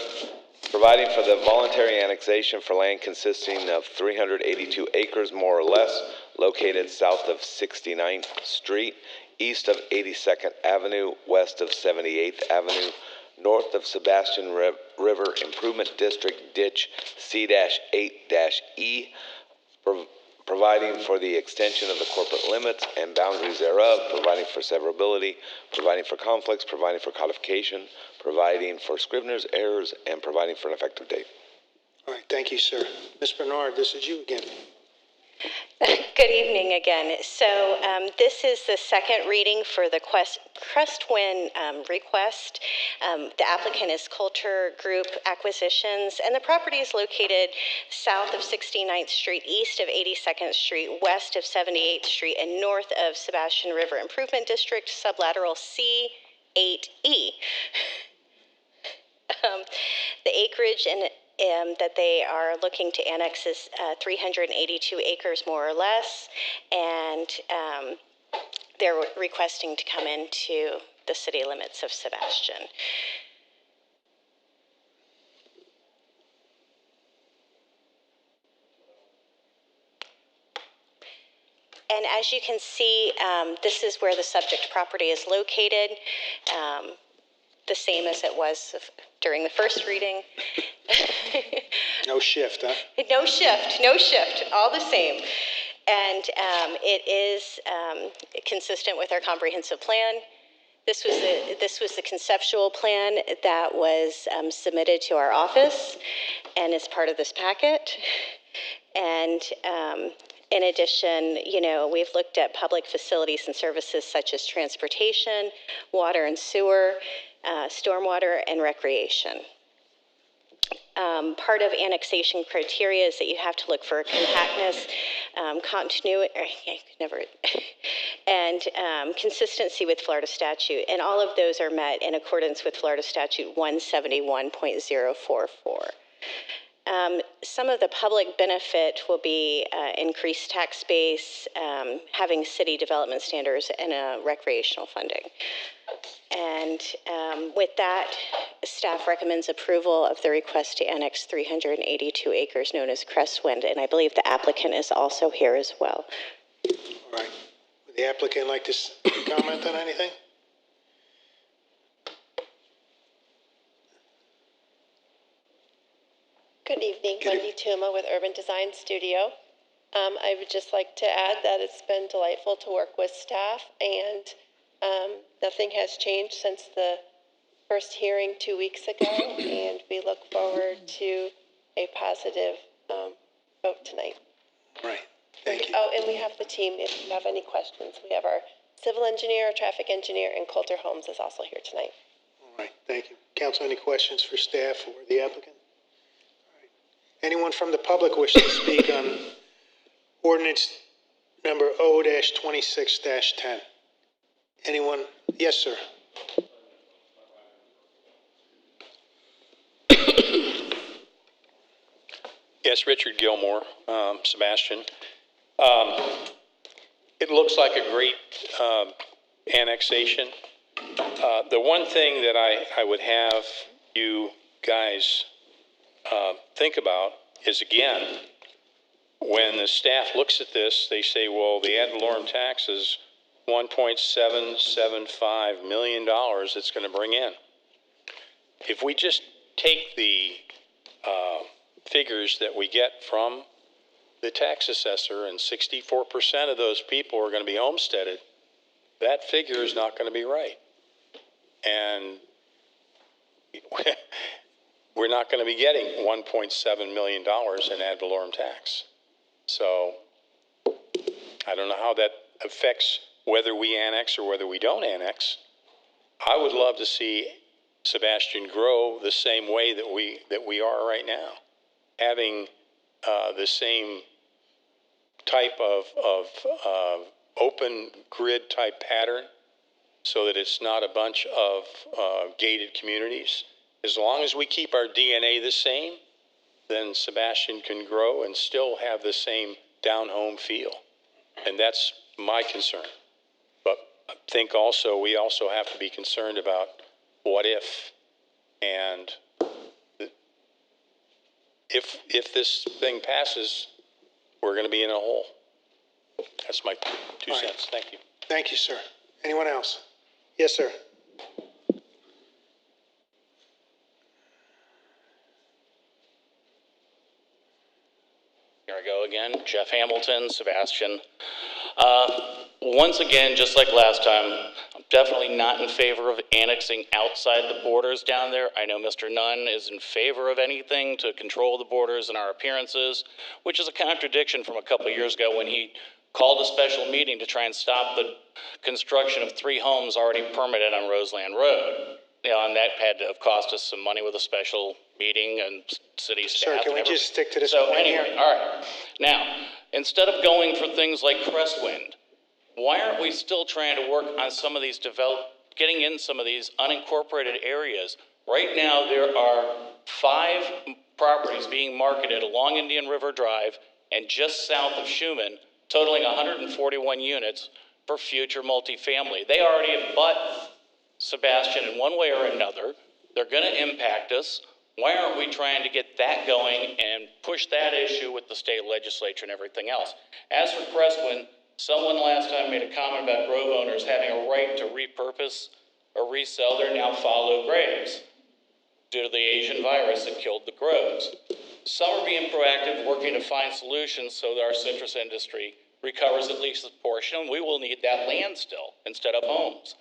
Speaker 14: providing for the voluntary annexation for land consisting of 382 acres more or less, located south of 69th Street, east of 82nd Avenue, west of 78th Avenue, north of Sebastian River Improvement District Ditch C-8-E, providing for the extension of the corporate limits and boundaries thereof, providing for severability, providing for conflicts, providing for codification, providing for scrivener's errors, and providing for an effective date.
Speaker 1: All right, thank you, sir. Ms. Bernard, this is you again.
Speaker 15: Good evening again. So this is the second reading for the Crestwind request. The applicant is Coulter Group Acquisitions, and the property is located south of 69th Street, east of 82nd Street, west of 78th Street, and north of Sebastian River Improvement District, sublateral C-8-E. The acreage that they are looking to annex is 382 acres more or less, and they're requesting to come into the city limits of Sebastian. And as you can see, this is where the subject property is located, the same as it was during the first reading.
Speaker 1: No shift, huh?
Speaker 15: No shift, all the same. And it is consistent with our comprehensive plan. This was the conceptual plan that was submitted to our office and is part of this packet. And in addition, we've looked at public facilities and services such as transportation, water and sewer, stormwater, and recreation. Part of annexation criteria is that you have to look for compactness, continuity, and consistency with Florida statute. And all of those are met in accordance with Florida statute 171.044. Some of the public benefit will be increased tax base, having city development standards, and recreational funding. And with that, staff recommends approval of the request to annex 382 acres known as Crestwind, and I believe the applicant is also here as well.
Speaker 1: All right. Would the applicant like to comment on anything?
Speaker 17: Good evening, Wendy Tuma with Urban Design Studio. I would just like to add that it's been delightful to work with staff, and nothing has changed since the first hearing 2 weeks ago, and we look forward to a positive vote tonight.
Speaker 1: Right. Thank you.
Speaker 17: Oh, and we have the team, if you have any questions. We have our civil engineer, traffic engineer, and Coulter Homes is also here tonight.
Speaker 1: All right. Thank you. Council, any questions for staff or the applicant? Anyone from the public wish to speak on ordinance number O-26-10? Anyone? Yes, sir.
Speaker 7: Yes, Richard Gilmore, Sebastian. It looks like a great annexation. The one thing that I would have you guys think about is, again, when the staff looks at this, they say, well, the ad valorem tax is $1.775 million it's going to bring in. If we just take the figures that we get from the tax assessor, and 64% of those people are going to be homesteaded, that figure is not going to be right. And we're not going to be getting $1.7 million in ad valorem tax. So I don't know how that affects whether we annex or whether we don't annex, I would love to see Sebastian grow the same way that we are right now, having the same type of open grid type pattern, so that it's not a bunch of gated communities. As long as we keep our DNA the same, then Sebastian can grow and still have the same down-home feel. And that's my concern. But I think also, we also have to be concerned about what if, and if this thing passes, we're going to be in a hole. That's my 2 cents. Thank you.
Speaker 1: Thank you, sir. Anyone else? Yes, sir.
Speaker 9: Here I go again. Jeff Hamilton, Sebastian. Once again, just like last time, I'm definitely not in favor of annexing outside the borders down there. I know Mr. Nunn is in favor of anything to control the borders and our appearances, which is a contradiction from a couple of years ago when he called a special meeting to try and stop the construction of 3 homes already permitted on Roseland Road. You know, and that had to have cost us some money with a special meeting and city staff.
Speaker 1: Sir, can we just stick to this
Speaker 9: So
Speaker 1: point
Speaker 9: anyway,
Speaker 1: here?
Speaker 9: all right. Now, instead of going for things like Crestwind, why aren't we still trying to work on some of these getting in some of these unincorporated areas? Right now, there are 5 properties being marketed along Indian River Drive and just south of Schuman, totaling 141 units for future multifamily. They already abut Sebastian in one way or another. They're going to impact us. Why aren't we trying to get that going and push that issue with the state legislature and everything else? As for Crestwind, someone last time made a comment about grove owners having a right to repurpose or resell their now fallow graves due to the Asian virus that killed the groves. Some are being proactive, working to find solutions so that our citrus industry recovers at least a portion. We will need that land still instead of homes.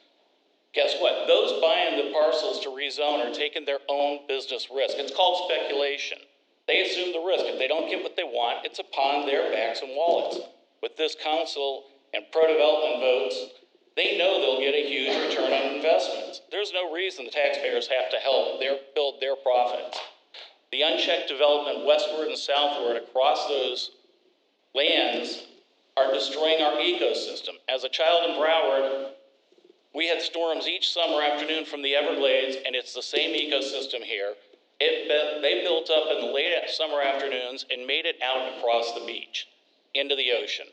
Speaker 9: Guess what? Those buying the parcels to rezone are taking their own business risk. It's called speculation. They assume the risk. If they don't get what they want, it's upon their backs and wallets. With this council and pro-development votes, they know they'll get a huge return on investments. There's no reason the taxpayers have to help build their profits. The unchecked development westward and southward across those lands are destroying our ecosystem. As a child in Broward, we had storms each summer afternoon from the Everglades, and it's the same ecosystem here. They built up in the late summer afternoons and made it out across the beach into the ocean.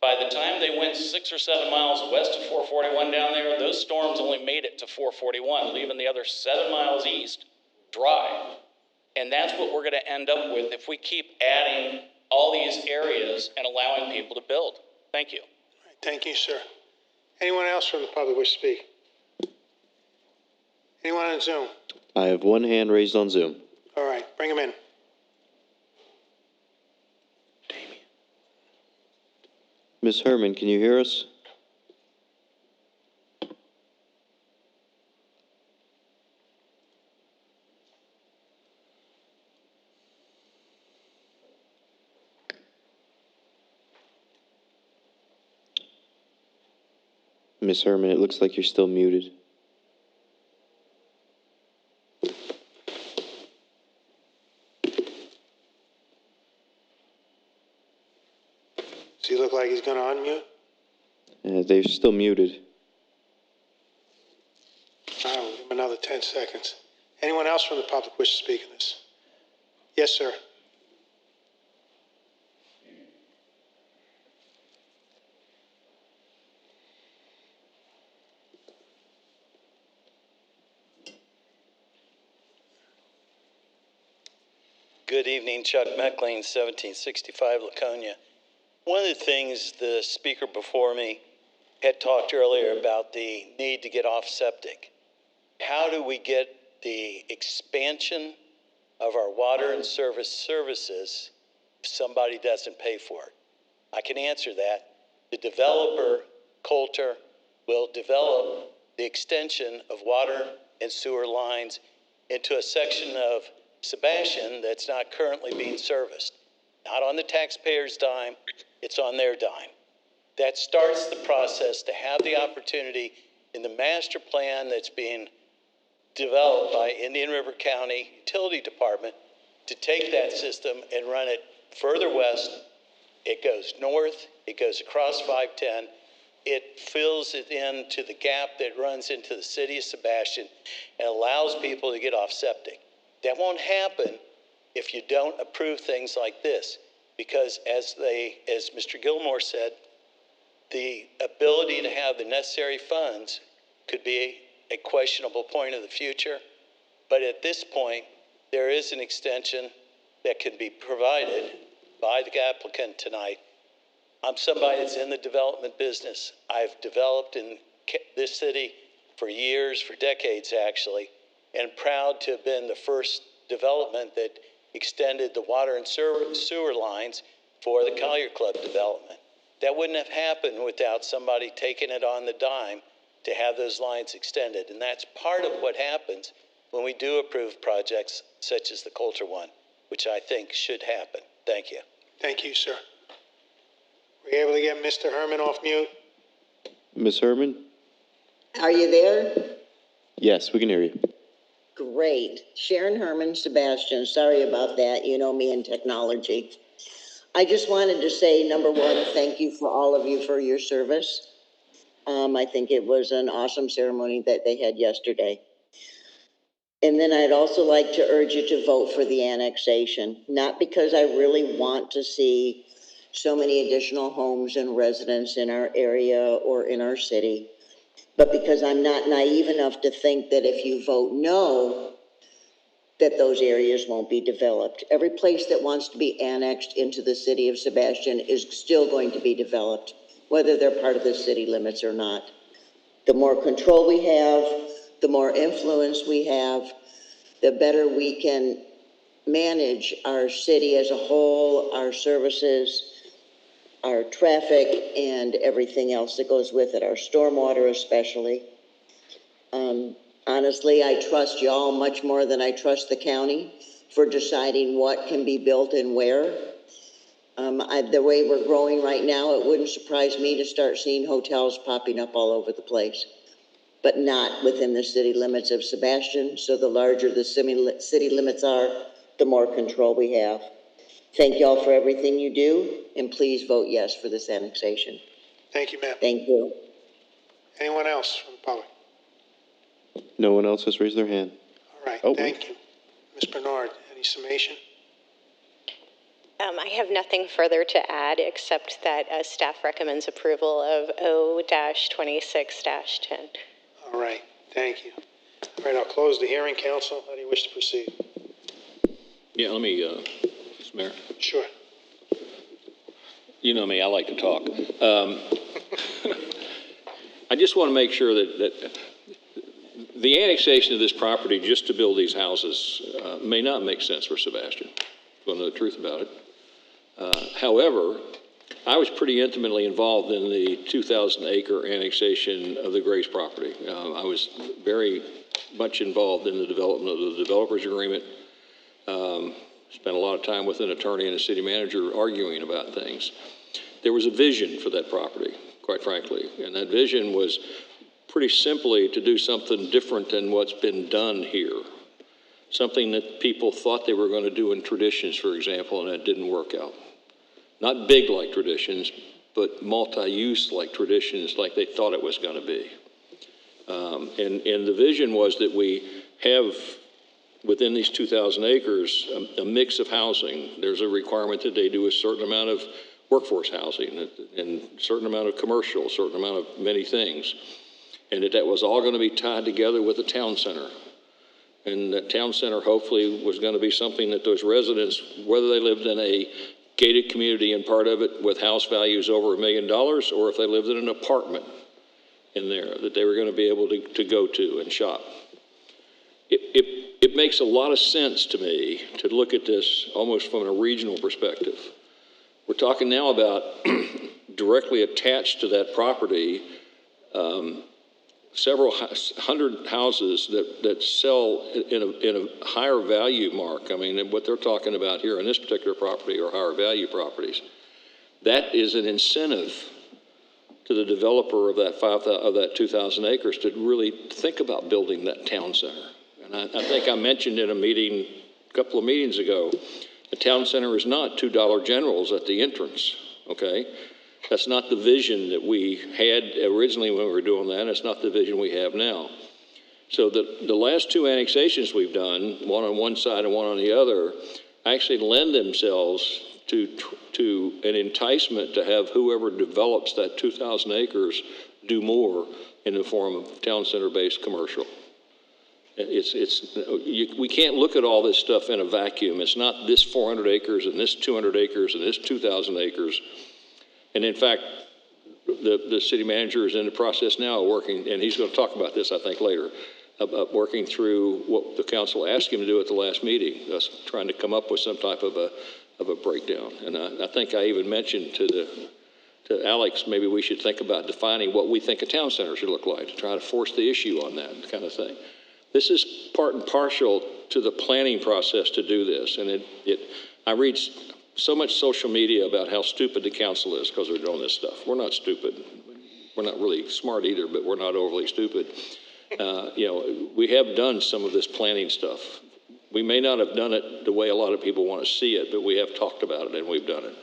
Speaker 9: By the time they went 6 or 7 miles west of 441 down there, those storms only made it to 441, leaving the other 7 miles east dry. And that's what we're going to end up with if we keep adding all these areas and allowing people to build. Thank you.
Speaker 1: Thank you, sir. Anyone else from the public wish to speak? Anyone on Zoom?
Speaker 10: I have one hand raised on Zoom.
Speaker 1: All right, bring him in.
Speaker 10: Ms. Herman, can you hear us? Ms. Herman, it looks like you're still muted.
Speaker 1: Does he look like he's going to unmute?
Speaker 10: They're still muted.
Speaker 1: All right, we'll give him another 10 seconds. Anyone else from the public wish to speak on this? Yes, sir.
Speaker 18: Good evening, Chuck Meckling, 1765 Laconia. One of the things the speaker before me had talked earlier about the need to get off septic. How do we get the expansion of our water and services if somebody doesn't pay for it? I can answer that. The developer, Coulter, will develop the extension of water and sewer lines into a section of Sebastian that's not currently being serviced. Not on the taxpayer's dime, it's on their dime. that starts the process to have the opportunity in the master plan that's being developed by Indian River County Utility Department to take that system and run it further west. It goes north, it goes across 510, it fills it into the gap that runs into the city of Sebastian and allows people to get off septic. That won't happen if you don't approve things like this, because as Mr. Gilmore said, the ability to have the necessary funds could be a questionable point of the future. But at this point, there is an extension that can be provided by the applicant tonight. I'm somebody that's in the development business. I've developed in this city for years, for decades actually, and proud to have been the first development that extended the water and sewer lines for the Collier Club development. That wouldn't have happened without somebody taking it on the dime to have those lines extended. And that's part of what happens when we do approve projects such as the Coulter one, which I think should happen. Thank you.
Speaker 1: Thank you, sir. Were you able to get Mr. Herman off mute?
Speaker 10: Ms. Herman?
Speaker 19: Are you there?
Speaker 10: Yes, we can hear you.
Speaker 19: Great. Sharon Herman, Sebastian. Sorry about that. You know me in technology. I just wanted to say, number one, thank you for all of you for your service. I think it was an awesome ceremony that they had yesterday. And then I'd also like to urge you to vote for the annexation, not because I really want to see so many additional homes and residents in our area or in our city, but because I'm not naive enough to think that if you vote no, that those areas won't be developed. Every place that wants to be annexed into the city of Sebastian is still going to be developed, whether they're part of the city limits or not. The more control we have, the more influence we have, the better we can manage our city as a whole, our services, our traffic, and everything else that goes with it, our stormwater especially. Honestly, I trust y'all much more than I trust the county for deciding what can be built and where. The way we're growing right now, it wouldn't surprise me to start seeing hotels popping up all over the place, but not within the city limits of Sebastian. So the larger the city limits are, the more control we have. Thank y'all for everything you do, and please vote yes for this annexation.
Speaker 1: Thank you, ma'am.
Speaker 19: Thank you.
Speaker 1: Anyone else from the public?
Speaker 10: No one else has raised their hand.
Speaker 1: All right,
Speaker 10: Oh,
Speaker 1: thank you. Ms. Bernard, any summation?
Speaker 15: I have nothing further to add except that staff recommends approval of O-26-10.
Speaker 1: All right, thank you. All right, I'll close the hearing. Council, how do you wish to proceed?
Speaker 8: Yeah, let me, Mr. Mayor.
Speaker 1: Sure.
Speaker 8: You know me, I like to talk. I just want to make sure that the annexation of this property just to build these houses may not make sense for Sebastian. We'll know the truth about it. However, I was pretty intimately involved in the 2,000-acre annexation of the Grace property. I was very much involved in the development of the developer's agreement. Spent a lot of time with an attorney and a city manager arguing about things. There was a vision for that property, quite frankly, and that vision was pretty simply to do something different than what's been done here. Something that people thought they were going to do in Traditions, for example, and it didn't work out. Not big like Traditions, but multi-use like Traditions, like they thought it was going to be. And the vision was that we have, within these 2,000 acres, a mix of housing. There's a requirement that they do a certain amount of workforce housing and a certain amount of commercial, a certain amount of many things. And that was all going to be tied together with the town center. And that town center hopefully was going to be something that those residents, whether they lived in a gated community and part of it with house values over $1 million, or if they lived in an apartment in there, that they were going to be able to go to and shop. It makes a lot of sense to me to look at this almost from a regional perspective. We're talking now about directly attached to that property, several hundred houses that sell in a higher value mark. I mean, what they're talking about here on this particular property are higher value properties. That is an incentive to the developer of that 2,000 acres to really think about building that town center. And I think I mentioned in a couple of meetings ago, the town center is not $2 generals at the entrance, okay? That's not the vision that we had originally when we were doing that. It's not the vision we have now. So the last two annexations we've done, one on one side and one on the other, actually lend themselves to an enticement to have whoever develops that 2,000 acres do more in the form of town center-based commercial. We can't look at all this stuff in a vacuum. It's not this 400 acres and this 200 acres and this 2,000 acres. And in fact, the city manager is in the process now of working, and he's going to talk about this, I think, later, about working through what the council asked him to do at the last meeting, us trying to come up with some type of a breakdown. And I think I even mentioned to Alex, maybe we should think about defining what we think a town center should look like, to try to force the issue on that kind of thing. This is part and partial to the planning process to do this. And I read so much social media about how stupid the council is because they're doing this stuff. We're not stupid. We're not really smart either, but we're not overly stupid. We have done some of this planning stuff. We may not have done it the way a lot of people want to see it, but we have talked about it and we've done it.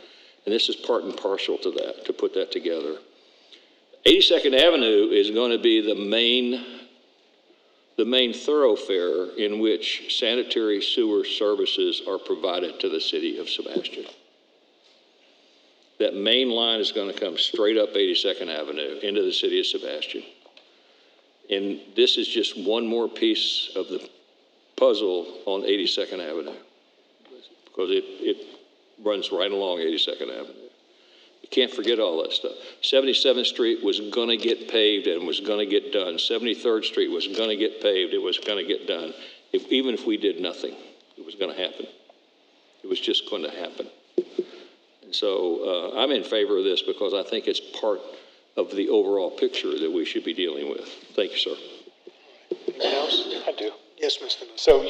Speaker 8: And this is part and parcel to that, to put that together. 82nd Avenue is going to be the main thoroughfare in which sanitary sewer services are provided to the city of Sebastian. That main line is going to come straight up 82nd Avenue into the city of Sebastian. And this is just one more piece of the puzzle on 82nd Avenue because it runs right along 82nd Avenue. You can't forget all that stuff. 77th Street was going to get paved and was going to get done. 73rd Street was going to get paved. It was going to get done. Even if we did nothing, it was going to happen. It was just going to happen. And so I'm in favor of this because I think it's part of the overall picture that we should be dealing with. Thank you, sir.
Speaker 12: Anyone else? I do.
Speaker 1: Yes, Mr. Moon.
Speaker 12: So,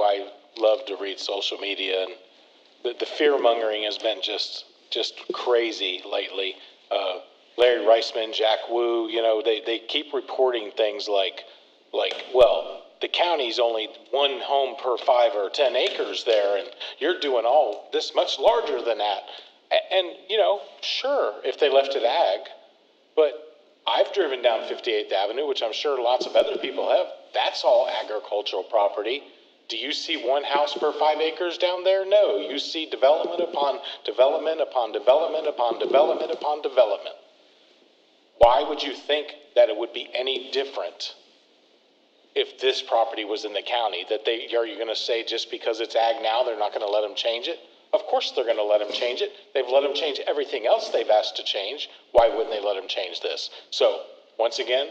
Speaker 12: I love to read social media, and the fear-mongering has been just crazy lately. Larry Reisman, Jack Wu, they keep reporting things like, well, the county's only one home per 5 or 10 acres there, and you're doing all this much larger than that. And, sure, if they left it ag, but I've driven down 58th Avenue, which I'm sure lots of other people have. That's all agricultural property. Do you see one house per 5 acres down there? No. You see development upon development upon development upon development upon development. Why would you think that it would be any different if this property was in the county? Are you going to say just because it's ag now, they're not going to let them change it? Of course they're going to let them change it. They've let them change everything else they've asked to change. Why wouldn't they let them change this? So, once again,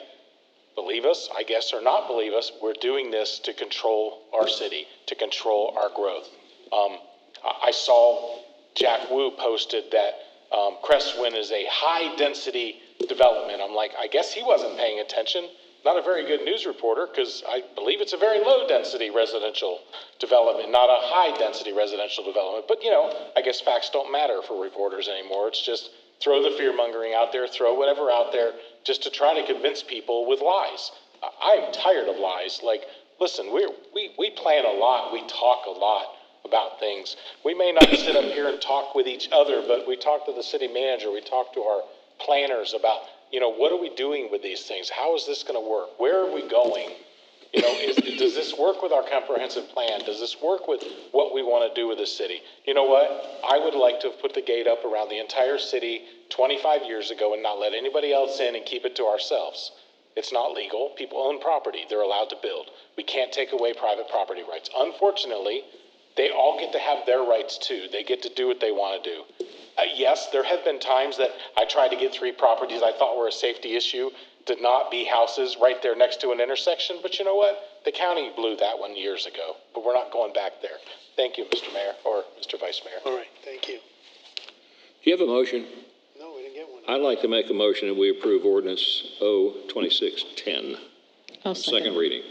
Speaker 12: believe us, I guess, or not believe us, we're doing this to control our city, to control our growth. I saw Jack Wu posted that Crestwind is a high-density development. I'm like, I guess he wasn't paying attention. Not a very good news reporter, because I believe it's a very low-density residential development, not a high-density residential development. But, I guess facts don't matter for reporters anymore. It's just throw the fear-mongering out there, throw whatever out there, just to try to convince people with lies. I'm tired of lies. Like, listen, we plan a lot. We talk a lot about things. We may not sit up here and talk with each other, but we talk to the city manager. We talk to our planners about, what are we doing with these things? How is this going to work? Where are we going? Does this work with our comprehensive plan? Does this work with what we want to do with the city? You know what? I would like to have put the gate up around the entire city 25 years ago and not let anybody else in and keep it to ourselves. It's not legal. People own property. They're allowed to build. We can't take away private property rights. Unfortunately, they all get to have their rights too. They get to do what they want to do. Yes, there have been times that I tried to get 3 properties I thought were a safety issue to not be houses right there next to an intersection. But you know what? The county blew that one years ago. But we're not going back there. Thank you, Mr. Mayor, or Mr. Vice Mayor.
Speaker 1: All right, thank you.
Speaker 8: Do you have a motion?
Speaker 1: No, we didn't get one.
Speaker 8: I'd like to make a motion that we approve ordinance O-2610.
Speaker 13: I'll second.
Speaker 8: Second reading.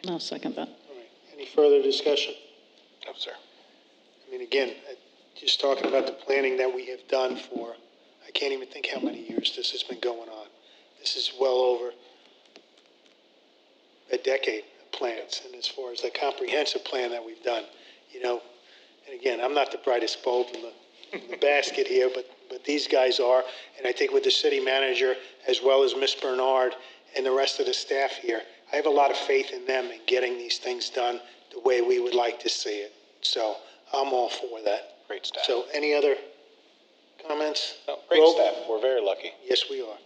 Speaker 13: I'll second that.
Speaker 1: All right, any further discussion?
Speaker 12: No, sir.
Speaker 1: I mean, again, just talking about the planning that we have done for, I can't even think how many years this has been going on. This is well over a decade of plans, and as far as the comprehensive plan that we've done, you know, and again, I'm not the brightest bulb in the basket here, but these guys are, and I think with the city manager, as well as Ms. Bernard and the rest of the staff here, I have a lot of faith in them in getting these things done the way we would like to see it. So I'm all for that.
Speaker 12: Great staff.
Speaker 1: So any other comments?
Speaker 12: No, great staff. We're very lucky.
Speaker 1: Yes, we are.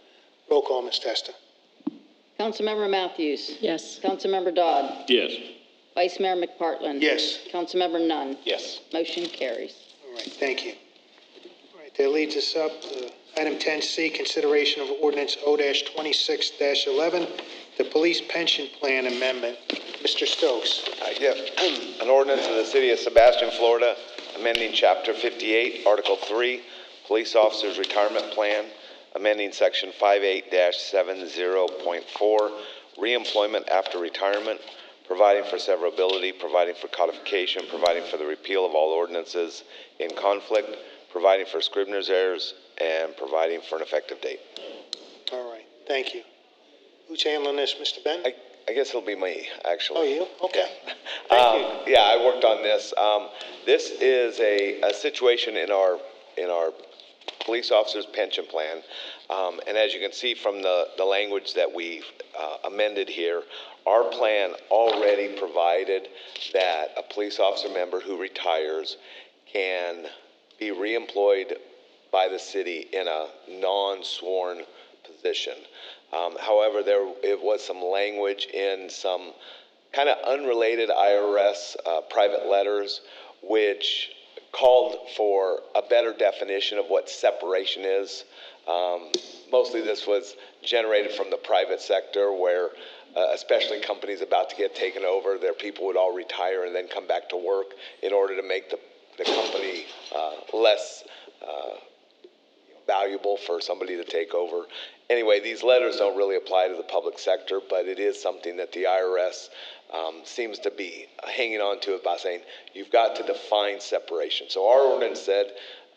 Speaker 1: Roll call, Ms. Testa.
Speaker 2: Councilmember Matthews.
Speaker 13: Yes.
Speaker 2: Councilmember Dodd.
Speaker 8: Yes.
Speaker 2: Vice Mayor McPartlin.
Speaker 1: Yes.
Speaker 2: Councilmember Nunn.
Speaker 12: Yes.
Speaker 2: Motion carries.
Speaker 1: All right, thank you. All right, that leads us up to item 10C, consideration of ordinance O-26-11, the police pension plan amendment. Mr. Stokes.
Speaker 14: Yeah, an ordinance of the city of Sebastian, Florida, amending chapter 58, article 3, police officers retirement plan, amending section 58-70.4, reemployment after retirement, providing for severability, providing for codification, providing for the repeal of all ordinances in conflict, providing for scrivener's errors, and providing for an effective date.
Speaker 1: All right, thank you. Who's handling this, Mr. Ben?
Speaker 14: I guess it'll be me, actually.
Speaker 1: Oh, you? Okay.
Speaker 14: Yeah, I worked on this. This is a situation in our police officers' pension plan. And as you can see from the language that we've amended here, our plan already provided that a police officer member who retires can be reemployed by the city in a non-sworn position. However, it was some language in some kind of unrelated IRS private letters, which called for a better definition of what separation is. Mostly this was generated from the private sector where, especially companies about to get taken over, their people would all retire and then come back to work in order to make the company less valuable for somebody to take over. Anyway, these letters don't really apply to the public sector, but it is something that the IRS seems to be hanging on to about saying, you've got to define separation. So our ordinance said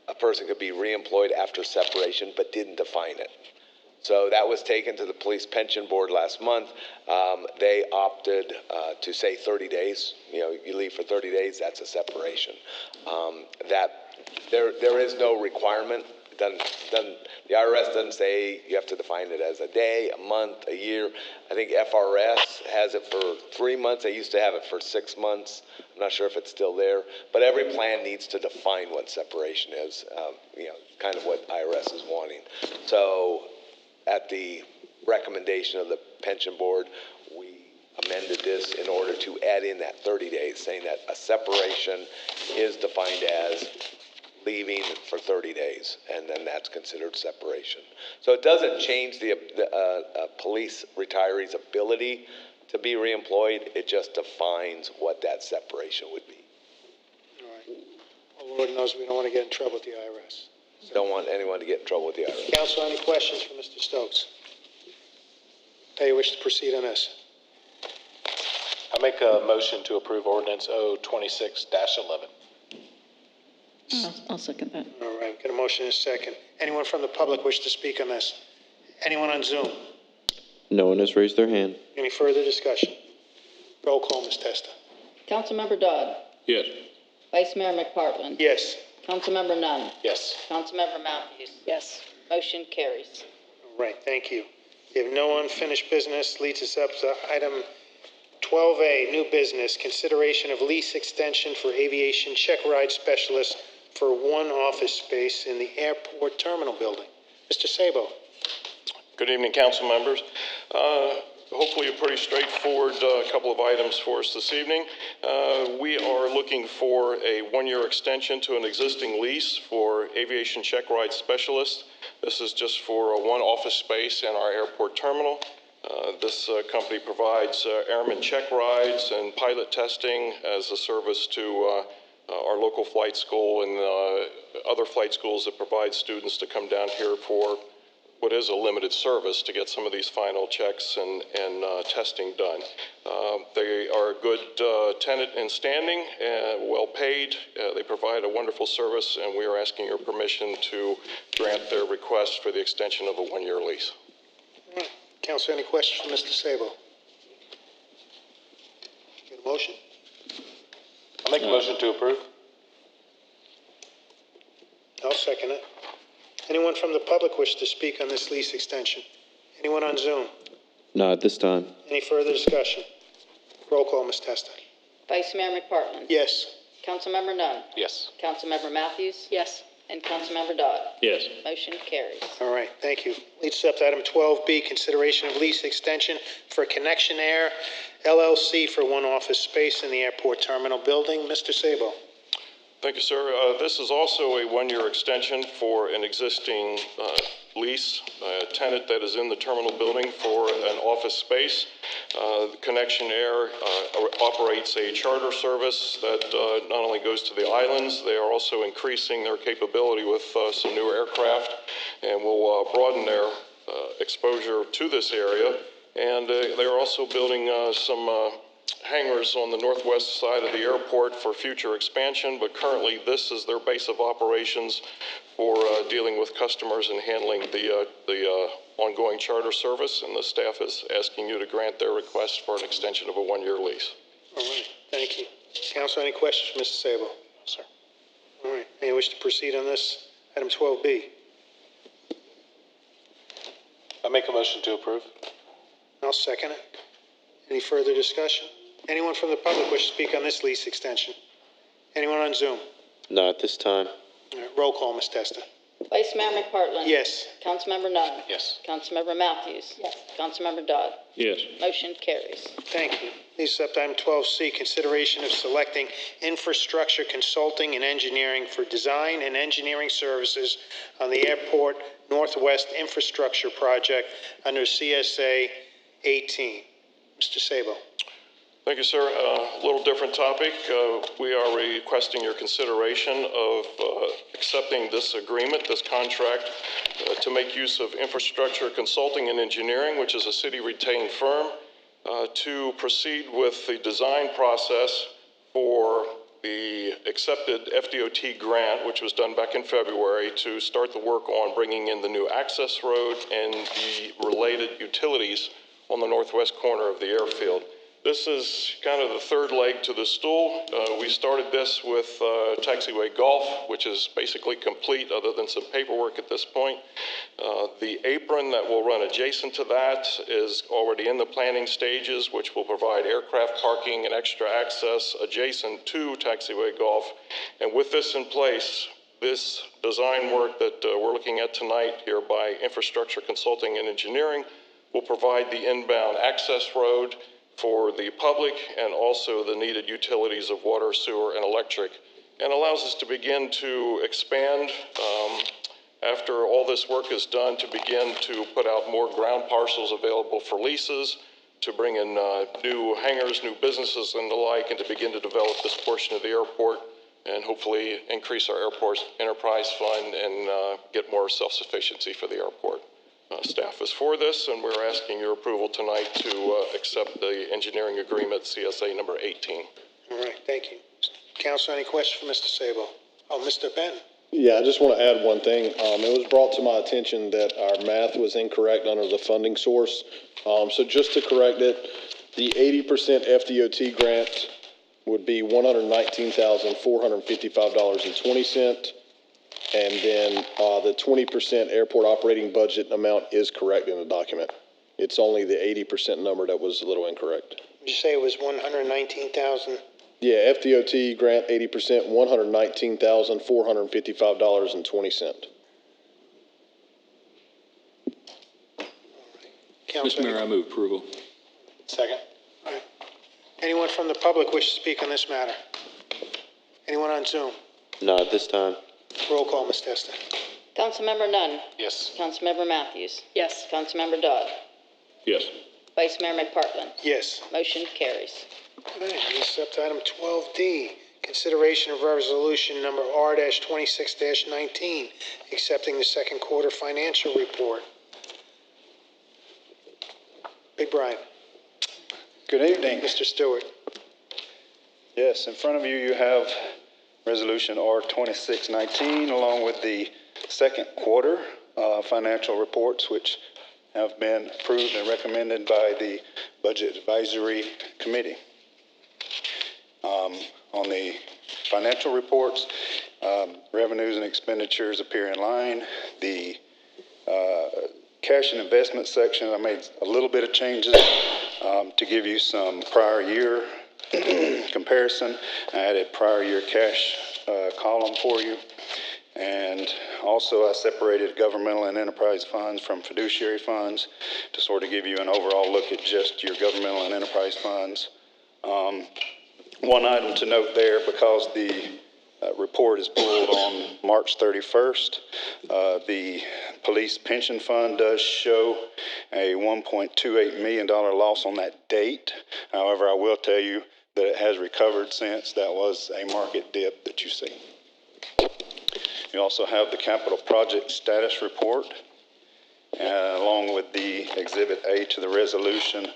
Speaker 14: a person could be reemployed after separation, but didn't define it. So that was taken to the police pension board last month. They opted to say 30 days. You know, you leave for 30 days, that's a separation. That there is no requirement. The IRS doesn't say you have to define it as a day, a month, a year. I think FRS has it for 3 months. They used to have it for 6 months. I'm not sure if it's still there, but every plan needs to define what separation is. You know, kind of what IRS is wanting. So, at the recommendation of the pension board, we amended this in order to add in that 30 days, saying that a separation is defined as leaving for 30 days, and then that's considered separation. So it doesn't change the police retiree's ability to be reemployed. It just defines what that separation would be.
Speaker 1: All right. Well, Lord knows we don't want to get in trouble with the IRS.
Speaker 14: So don't want anyone to get in trouble with the IRS.
Speaker 1: Council, any questions for Mr. Stokes? How you wish to proceed on this?
Speaker 12: I make a motion to approve ordinance O-26-11.
Speaker 13: I'll second that.
Speaker 1: All right, got a motion and a second. Anyone from the public wish to speak on this? Anyone on Zoom?
Speaker 10: No one has raised their hand.
Speaker 1: Any further discussion? Roll call, Ms. Testa.
Speaker 2: Councilmember Dodd.
Speaker 8: Yes.
Speaker 2: Vice Mayor McPartlin.
Speaker 1: Yes.
Speaker 2: Councilmember Nunn.
Speaker 12: Yes.
Speaker 2: Councilmember Matthews.
Speaker 13: Yes.
Speaker 2: Motion carries.
Speaker 1: All right, thank you. We have no unfinished business. Leads us up to item 12A, new business, consideration of lease extension for aviation check ride specialist for one office space in the airport terminal building. Mr. Sabo.
Speaker 20: Good evening, council members. Hopefully a pretty straightforward couple of items for us this evening. We are looking for a one-year extension to an existing lease for aviation check ride specialist. This is just for one office space in our airport terminal. This company provides airman check rides and pilot testing as a service to our local flight school and other flight schools that provide students to come down here for what is a limited service to get some of these final checks and testing done. They are a good tenant in standing, well paid. They provide a wonderful service, and we are asking your permission to grant their request for the extension of a one-year lease.
Speaker 1: All right. Council, any questions for Mr. Sabo? Get a motion?
Speaker 12: I'll make a motion to approve.
Speaker 1: I'll second it. Anyone from the public wish to speak on this lease extension? Anyone on Zoom?
Speaker 10: Not at this time.
Speaker 1: Any further discussion? Roll call, Ms. Testa.
Speaker 2: Vice Mayor McPartlin.
Speaker 1: Yes.
Speaker 2: Councilmember Nunn.
Speaker 12: Yes.
Speaker 2: Councilmember Matthews.
Speaker 13: Yes.
Speaker 2: And Councilmember Dodd.
Speaker 8: Yes.
Speaker 2: Motion carries.
Speaker 1: All right, thank you. Leads us up to item 12B, consideration of lease extension for Connection Air LLC for one office space in the airport terminal building. Mr. Sabo.
Speaker 20: Thank you, sir. This is also a one-year extension for an existing lease, tenant that is in the terminal building for an office space. Connection Air operates a charter service that not only goes to the islands, they are also increasing their capability with some new aircraft and will broaden their exposure to this area. And they are also building some hangars on the northwest side of the airport for future expansion, but currently this is their base of operations for dealing with customers and handling the ongoing charter service, and the staff is asking you to grant their request for an extension of a one-year lease.
Speaker 1: All right, thank you. Council, any questions for Mr. Sabo?
Speaker 12: Sir.
Speaker 1: All right, any wish to proceed on this? Item 12B.
Speaker 12: I make a motion to approve.
Speaker 1: I'll second it. Any further discussion? Anyone from the public wish to speak on this lease extension? Anyone on Zoom?
Speaker 10: Not at this time.
Speaker 1: All right, roll call, Ms. Testa.
Speaker 2: Vice Mayor McPartlin.
Speaker 1: Yes.
Speaker 2: Councilmember Nunn.
Speaker 12: Yes.
Speaker 2: Councilmember Matthews. Yes. Councilmember Dodd.
Speaker 8: Yes.
Speaker 2: Motion carries.
Speaker 1: Thank you. Leads us up to item 12C, consideration of selecting infrastructure consulting and engineering for design and engineering services on the airport Northwest Infrastructure Project under CSA 18. Mr. Sabo.
Speaker 20: Thank you, sir. A little different topic. We are requesting your consideration of accepting this agreement, this contract, to make use of Infrastructure Consulting and Engineering, which is a city-retained firm, to proceed with the design process for the accepted FDOT grant, which was done back in February, to start the work on bringing in the new access road and the related utilities on the northwest corner of the airfield. This is kind of the third leg to the stool. We started this with Taxiway Golf, which is basically complete other than some paperwork at this point. The apron that will run adjacent to that is already in the planning stages, which will provide aircraft parking and extra access adjacent to Taxiway Golf. And with this in place, this design work that we're looking at tonight here by Infrastructure Consulting and Engineering will provide the inbound access road for the public and also the needed utilities of water, sewer, and electric, and allows us to begin to expand after all this work is done, to begin to put out more ground parcels available for leases, to bring in new hangars, new businesses and the like, and to begin to develop this portion of the airport and hopefully increase our airport enterprise fund and get more self-sufficiency for the airport. Staff is for this, and we're asking your approval tonight to accept the engineering agreement, CSA number 18.
Speaker 1: All right, thank you. Council, any questions for Mr. Sabo? Oh, Mr. Benton.
Speaker 3: Yeah, I just want to add one thing. It was brought to my attention that our math was incorrect under the funding source. So just to correct it, the 80% FDOT grant would be $119,455.20. And then the 20% airport operating budget amount is correct in the document. It's only the 80% number that was a little incorrect.
Speaker 1: Did you say it was 119,000?
Speaker 3: Yeah, FDOT grant 80%, $119,455.20.
Speaker 8: Mr. Mayor, I move approval.
Speaker 12: Second.
Speaker 1: All right. Anyone from the public wish to speak on this matter? Anyone on Zoom?
Speaker 10: Not at this time.
Speaker 1: Roll call, Ms. Testa.
Speaker 2: Councilmember Nunn.
Speaker 12: Yes.
Speaker 2: Councilmember Matthews.
Speaker 13: Yes.
Speaker 2: Councilmember Dodd.
Speaker 8: Yes.
Speaker 2: Vice Mayor McPartlin.
Speaker 1: Yes.
Speaker 2: Motion carries.
Speaker 1: All right, this is up to item 12D, consideration of resolution number R-26-19, accepting the second quarter financial report. Big Brian.
Speaker 21: Good evening.
Speaker 1: Mr. Stewart.
Speaker 21: Yes, in front of you, you have Resolution R2619, along with the second quarter financial reports, which have been approved and recommended by the Budget Advisory Committee. On the financial reports, revenues and expenditures appear in line. The cash and investment section, I made a little bit of changes to give you some prior year comparison. I added prior year cash column for you. And also I separated governmental and enterprise funds from fiduciary funds to sort of give you an overall look at just your governmental and enterprise funds. One item to note there, because the report is pulled on March 31st, the police pension fund does show a $1.28 million loss on that date. However, I will tell you that it has recovered since. That was a market dip that you see. You also have the capital project status report, along with the Exhibit A to the resolution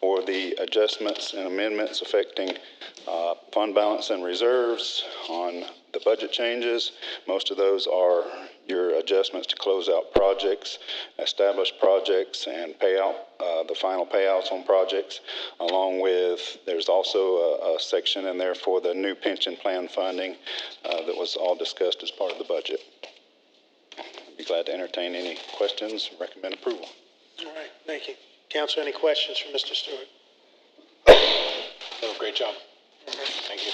Speaker 21: for the adjustments and amendments affecting fund balance and reserves on the budget changes. Most of those are your adjustments to close out projects, establish projects, and pay out the final payouts on projects, along with, there's also a section in there for the new pension plan funding that was all discussed as part of the budget. I'd be glad to entertain any questions, recommend approval.
Speaker 1: All right, thank you. Council, any questions for Mr. Stewart?
Speaker 12: Oh, great job. Thank you.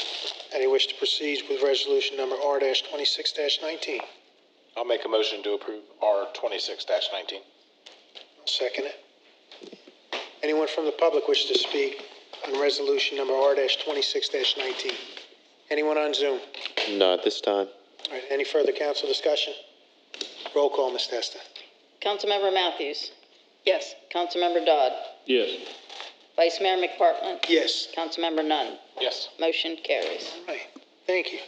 Speaker 1: Any wish to proceed with resolution number R-26-19?
Speaker 12: I'll make a motion to approve R26-19.
Speaker 1: Second it. Anyone from the public wish to speak on resolution number R-26-19? Anyone on Zoom?
Speaker 10: Not at this time.
Speaker 1: All right, any further council discussion? Roll call, Ms. Testa.
Speaker 2: Councilmember Matthews.
Speaker 13: Yes.
Speaker 2: Councilmember Dodd.
Speaker 8: Yes.
Speaker 2: Vice Mayor McPartland.
Speaker 1: Yes.
Speaker 2: Councilmember Nunn.
Speaker 12: Yes.
Speaker 2: Motion carries.
Speaker 1: All right, thank you.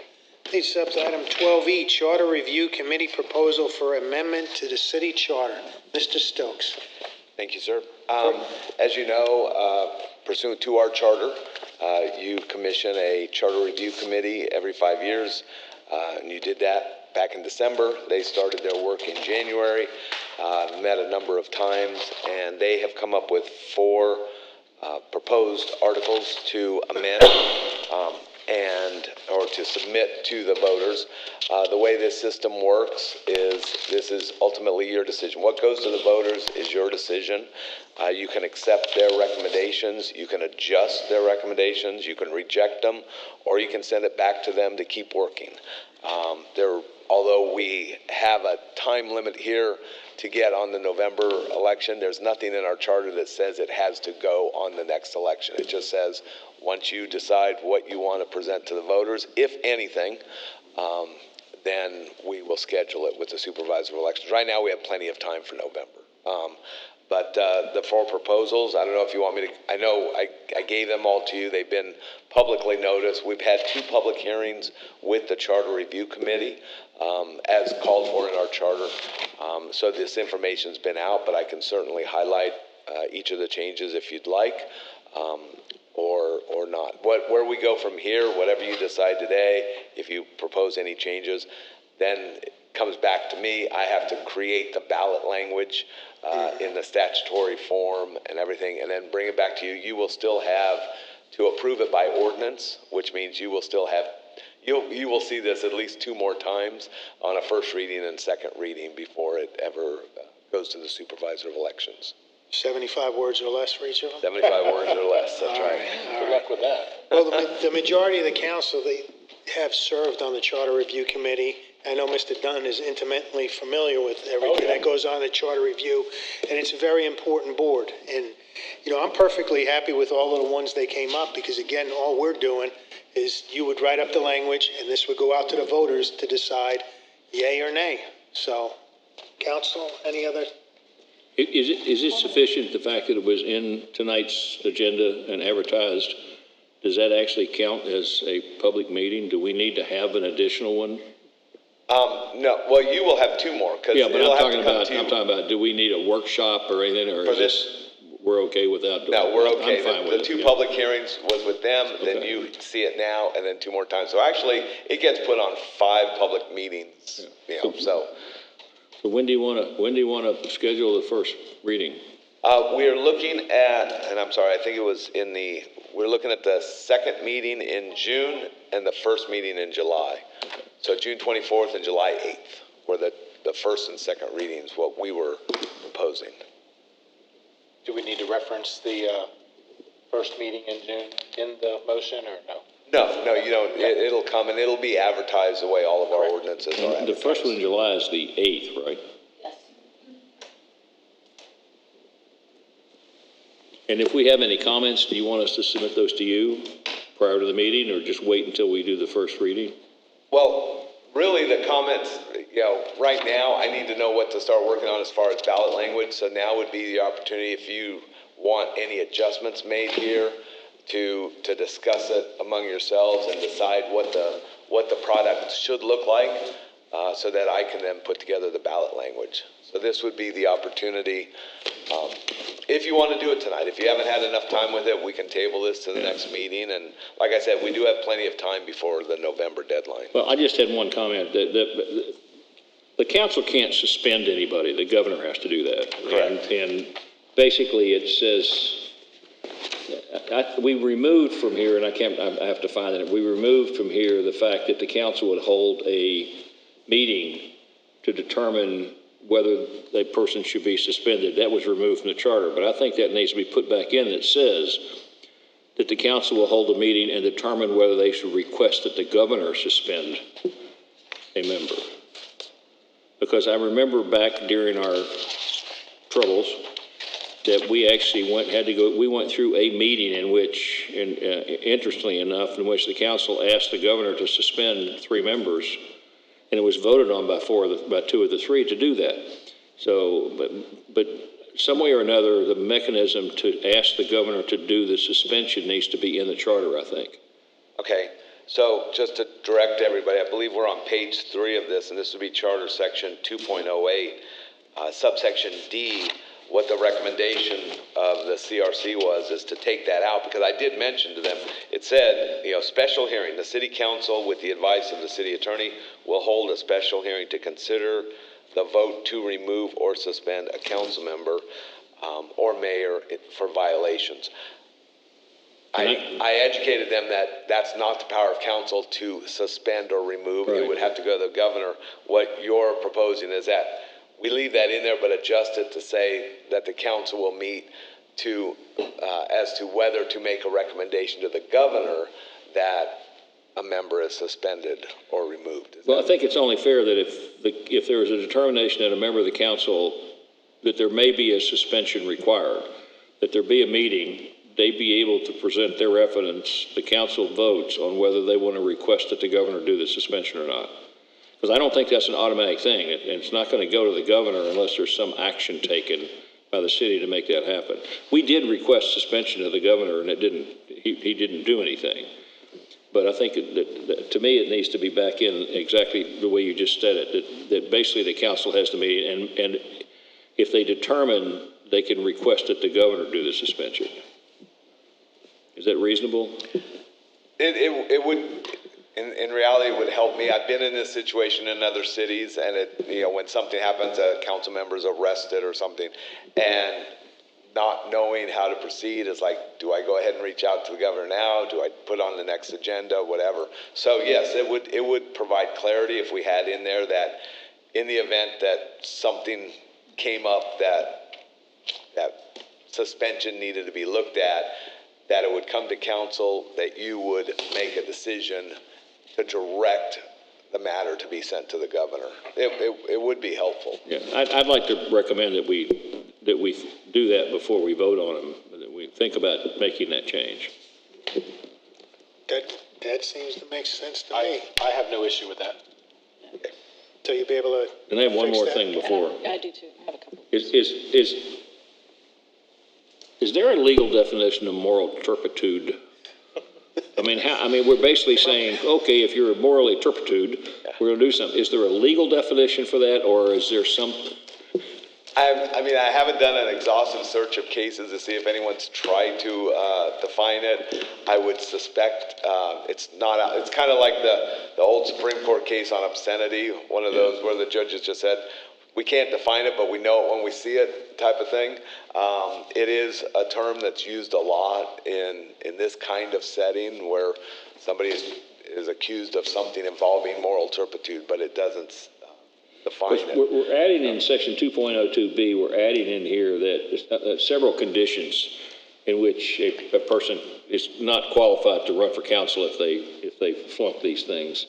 Speaker 1: Leads us up to item 12E, Charter Review Committee Proposal for Amendment to the City Charter. Mr. Stokes.
Speaker 14: Thank you, sir. As you know, pursuant to our charter, you commission a charter review committee every 5 years, and you did that back in December. They started their work in January, met a number of times, and they have come up with 4 proposed articles to amend or to submit to the voters. The way this system works is this is ultimately your decision. What goes to the voters is your decision. You can accept their recommendations, you can adjust their recommendations, you can reject them, or you can send it back to them to keep working. Although we have a time limit here to get on the November election, there's nothing in our charter that says it has to go on the next election. It just says once you decide what you want to present to the voters, if anything, then we will schedule it with the supervisor of elections. Right now, we have plenty of time for November. But the 4 proposals, I don't know if you want me to, I know I gave them all to you. They've been publicly noticed. We've had 2 public hearings with the Charter Review Committee as called for in our charter. So this information's been out, but I can certainly highlight each of the changes if you'd like, or not. Where we go from here, whatever you decide today, if you propose any changes, then it comes back to me. I have to create the ballot language in the statutory form and everything, and then bring it back to you. You will still have to approve it by ordinance, which means you will still have, you will see this at least 2 more times on a first reading and second reading before it ever goes to the supervisor of elections.
Speaker 1: 75 words or less for each of them?
Speaker 14: 75 words or less, that's right.
Speaker 12: Good luck with that.
Speaker 1: Well, the majority of the council, they have served on the Charter Review Committee. I know Mr. Dunn is intimately familiar with everything that goes on in Charter Review, and it's a very important board. And, you know, I'm perfectly happy with all of the ones that came up, because, again, all we're doing is you would write up the language, and this would go out to the voters to decide yay or nay. So, council, any other?
Speaker 8: Is it sufficient, the fact that it was in tonight's agenda and advertised? Does that actually count as a public meeting? Do we need to have an additional one?
Speaker 14: No, well, you will have 2 more.
Speaker 8: Yeah, but I'm talking about, do we need a workshop or anything, or
Speaker 14: For
Speaker 8: is this we're okay without doing it?
Speaker 14: No, we're
Speaker 8: I'm
Speaker 14: okay.
Speaker 8: fine with
Speaker 14: The
Speaker 8: it,
Speaker 14: two
Speaker 8: yeah.
Speaker 14: public hearings was with them, then
Speaker 8: Okay.
Speaker 14: you see it now, and then two more times. So actually, it gets put on 5 public meetings, you know, so.
Speaker 8: So when do you want to schedule the first reading?
Speaker 14: We're looking at, and I'm sorry, I think it was we're looking at the second meeting in June and the first meeting in July. So June 24th and July 8th were the first and second readings, what we were proposing.
Speaker 12: Do we need to reference the first meeting in June in the motion, or no?
Speaker 14: No, you don't. It'll come and it'll be advertised the way all of our ordinances are advertised.
Speaker 8: The first one in July is the 8th, right?
Speaker 2: Yes.
Speaker 8: And if we have any comments, do you want us to submit those to you prior to the meeting, or just wait until we do the first reading?
Speaker 14: Well, really, the comments, right now, I need to know what to start working on as far as ballot language. So now would be the opportunity, if you want any adjustments made here, to discuss it among yourselves and decide what the product should look like, so that I can then put together the ballot language. So this would be the opportunity, if you want to do it tonight. If you haven't had enough time with it, we can table this to the next meeting. And like I said, we do have plenty of time before the November deadline.
Speaker 8: Well, I just had one comment. The council can't suspend anybody. The governor has to do that.
Speaker 14: Correct.
Speaker 8: And basically, it says, we removed from here, and I have to find it, we removed from here the fact that the council would hold a meeting to determine whether a person should be suspended. That was removed from the charter, but I think that needs to be put back in. It says that the council will hold a meeting and determine whether they should request that the governor suspend a member. Because I remember back during our troubles that we actually we went through a meeting in which, interestingly enough, in which the council asked the governor to suspend 3 members, and it was voted on by 2 of the 3 to do that. So, but some way or another, the mechanism to ask the governor to do the suspension needs to be in the charter, I think.
Speaker 14: Okay, so just to direct everybody, I believe we're on page 3 of this, and this would be Charter Section 2.08, subsection D. What the recommendation of the CRC is to take that out, because I did mention to them, it said, special hearing, the city council, with the advice of the city attorney, will hold a special hearing to consider the vote to remove or suspend a council member or mayor for violations. I educated them that that's not the power of council to suspend or remove. Right. It would have to go to the governor. What you're proposing is that we leave that in there, but adjust it to say that the council will meet as to whether to make a recommendation to the governor that a member is suspended or removed.
Speaker 8: Well, I think it's only fair that if there is a determination that a member of the council, that there may be a suspension required, that there be a meeting, they be able to present their evidence, the council votes on whether they want to request that the governor do the suspension or not. Because I don't think that's an automatic thing. It's not going to go to the governor unless there's some action taken by the city to make that happen. We did request suspension of the governor, and he didn't do anything. But I think that to me, it needs to be back in exactly the way you just said it, that basically the council has to meet, and if they determine, they can request that the governor do the suspension. Is that reasonable?
Speaker 14: It would. In reality, it would help me. I've been in this situation in other cities, and when something happens, a council member is arrested or something, and not knowing how to proceed is like, do I go ahead and reach out to the governor now? Do I put on the next agenda? Whatever. So yes, it would provide clarity if we had in there that in the event that something came up that suspension needed to be looked at, that it would come to council, that you would make a decision to direct the matter to be sent to the governor. It would be helpful.
Speaker 8: Yeah, I'd like to recommend that we do that before we vote on them, that we think about making that change.
Speaker 1: That seems to make sense to me.
Speaker 12: I have no issue with that.
Speaker 1: Okay. So you'll be able to.
Speaker 8: And I have one more
Speaker 1: that?
Speaker 8: thing before.
Speaker 13: I do too. I have a couple.
Speaker 8: Is there a legal definition of moral turpitude? I mean, we're basically saying, okay, if you're morally turpitude, we're going to do something. Is there a legal definition for that, or is there some?
Speaker 14: I mean, I haven't done an exhaustive search of cases to see if anyone's tried to define it. I would suspect it's not. It's kind of like the old Supreme Court case on obscenity. One of those where the judges just said, "We can't define it, but we know it when we see it," type of thing. It is a term that's used a lot in this kind of setting where somebody is accused of something involving moral turpitude, but it doesn't define it.
Speaker 8: We're adding in section 2.02B, we're adding in here that several conditions in which a person is not qualified to run for council if they flunk these things.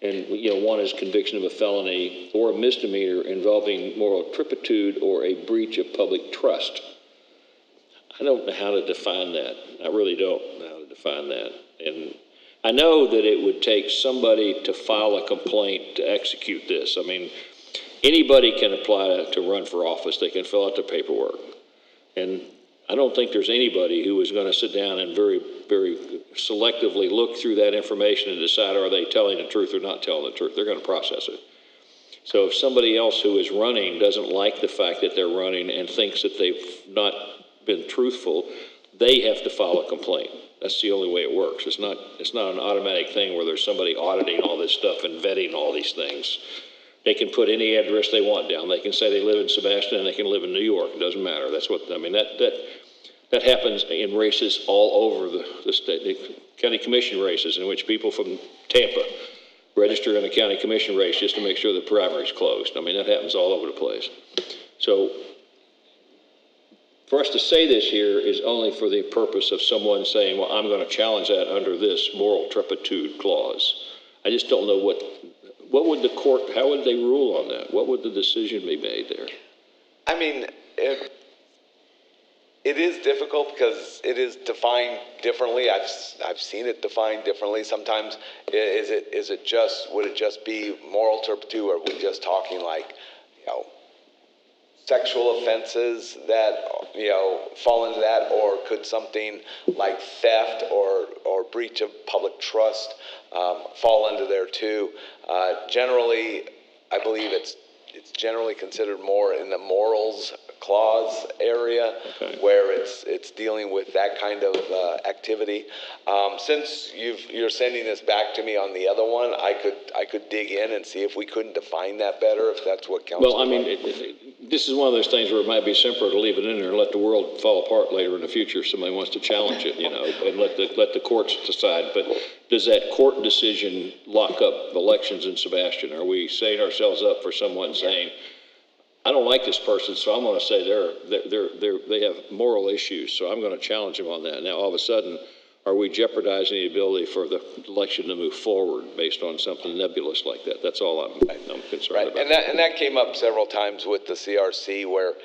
Speaker 8: And, one is conviction of a felony or a misdemeanor involving moral turpitude or a breach of public trust. I don't know how to define that. I really don't know how to define that. And I know that it would take somebody to file a complaint to execute this. I mean, anybody can apply to run for office. They can fill out the paperwork. And I don't think there's anybody who is going to sit down and very, very selectively look through that information and decide, are they telling the truth or not telling the truth? They're going to process it. So if somebody else who is running doesn't like the fact that they're running and thinks that they've not been truthful, they have to file a complaint. That's the only way it works. It's not an automatic thing where there's somebody auditing all this stuff and vetting all these things. They can put any address they want down. They can say they live in Sebastian and they can live in New York. It doesn't matter. That's what, I mean, that happens in races all over the state, the county commission races in which people from Tampa register in a county commission race just to make sure the primary is closed. I mean, that happens all over the place. So for us to say this here is only for the purpose of someone saying, well, I'm going to challenge that under this moral turpitude clause. I just don't know what would the court, how would they rule on that? What would the decision be made there?
Speaker 14: I mean, it is difficult because it is defined differently. I've seen it defined differently. Sometimes would it just be moral turpitude, or are we just talking like, sexual offenses that, fall into that, or could something like theft or breach of public trust fall into there too? Generally, I believe it's generally considered more in the morals clause area, where it's dealing with that kind of activity. Since you're sending this back to me on the other one, I could dig in and see if we couldn't define that better, if that's what council.
Speaker 8: Well, I mean, this is one of those things where it might be simpler to leave it in there and let the world fall apart later in the future if somebody wants to challenge it, and let the courts decide. But does that court decision lock up elections in Sebastian? Are we setting ourselves up for someone saying, I don't like this person, so I'm going to say they have moral issues, so I'm going to challenge them on that. Now, all of a sudden, are we jeopardizing the ability for the election to move forward based on something nebulous like that? That's all I'm concerned about.
Speaker 14: And that came up several times with the CRC, where,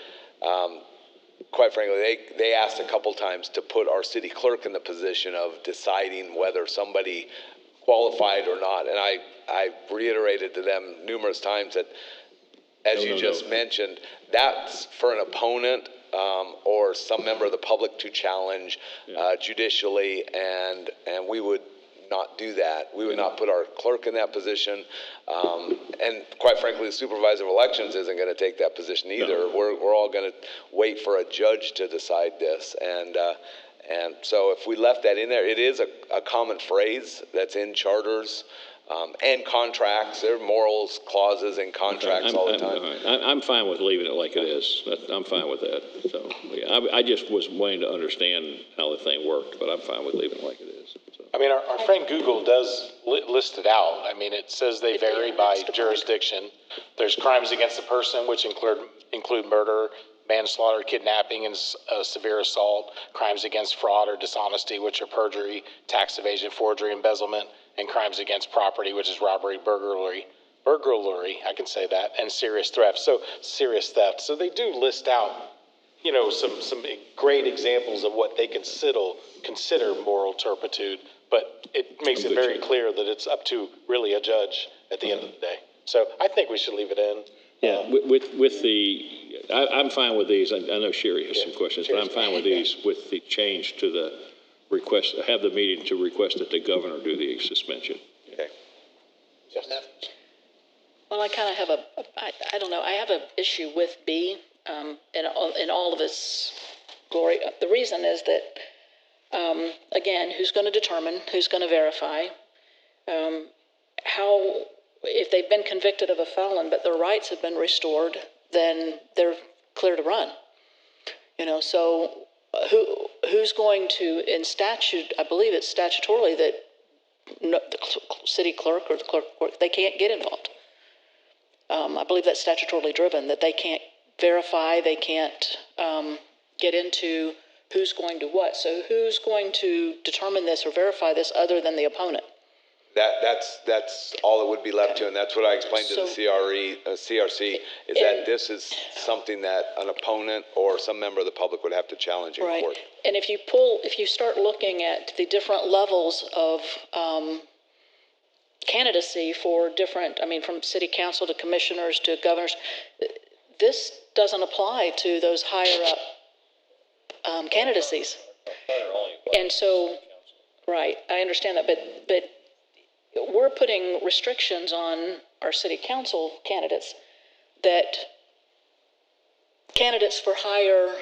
Speaker 14: quite frankly, they asked a couple times to put our city clerk in the position of deciding whether somebody qualified or not. And I reiterated to them numerous times that, as you just mentioned, that's for an opponent or some member of the public to challenge judicially, and we would not do that. We would not put our clerk in that position, and quite frankly, the supervisor of elections isn't going to take that position either. No. We're all going to wait for a judge to decide this, and so if we left that in there, it is a common phrase that's in charters. And contracts, there are morals clauses in contracts all the time.
Speaker 8: I'm fine with leaving it like it is. I'm fine with that. So I just was wanting to understand how the thing worked, but I'm fine with leaving it like it is. So.
Speaker 12: I mean, our friend Google does list it out. I mean, it says they vary by jurisdiction. There's crimes against the person, which include murder, manslaughter, kidnapping, and severe assault, crimes against fraud or dishonesty, which are perjury, tax evasion, forgery, embezzlement, and crimes against property, which is robbery, burglary, I can say that, and serious theft. So they do list out, some great examples of what they consider moral turpitude, but it makes it very clear that it's up to really a judge at the end of the day. So I think we should leave it in.
Speaker 8: Yeah, I'm fine with these. I know Sherry has some questions, but I'm fine with these with the change to the request, have the meeting to request that the governor do the suspension.
Speaker 14: Okay.
Speaker 13: Well, I kind of have I don't know, I have an issue with B. in all of its glory. The reason is that, again, who's going to determine, who's going to verify, how, if they've been convicted of a felon but their rights have been restored, then they're clear to run. So who's going to, in statute, I believe it's statutorily that the city clerk or the clerk, they can't get involved. I believe that's statutorily driven, that they can't verify, they can't get into who's going to what. So who's going to determine this or verify this other than the opponent?
Speaker 14: That's all it would be left to, and that's what I explained to the CRC, is that this is something that an opponent or some member of the public would have to challenge in court.
Speaker 13: And if you start looking at the different levels of candidacy for different, from city council to commissioners to governors, this doesn't apply to those higher up candidacies. And so, right, I understand that, but we're putting restrictions on our city council candidates that candidates for higher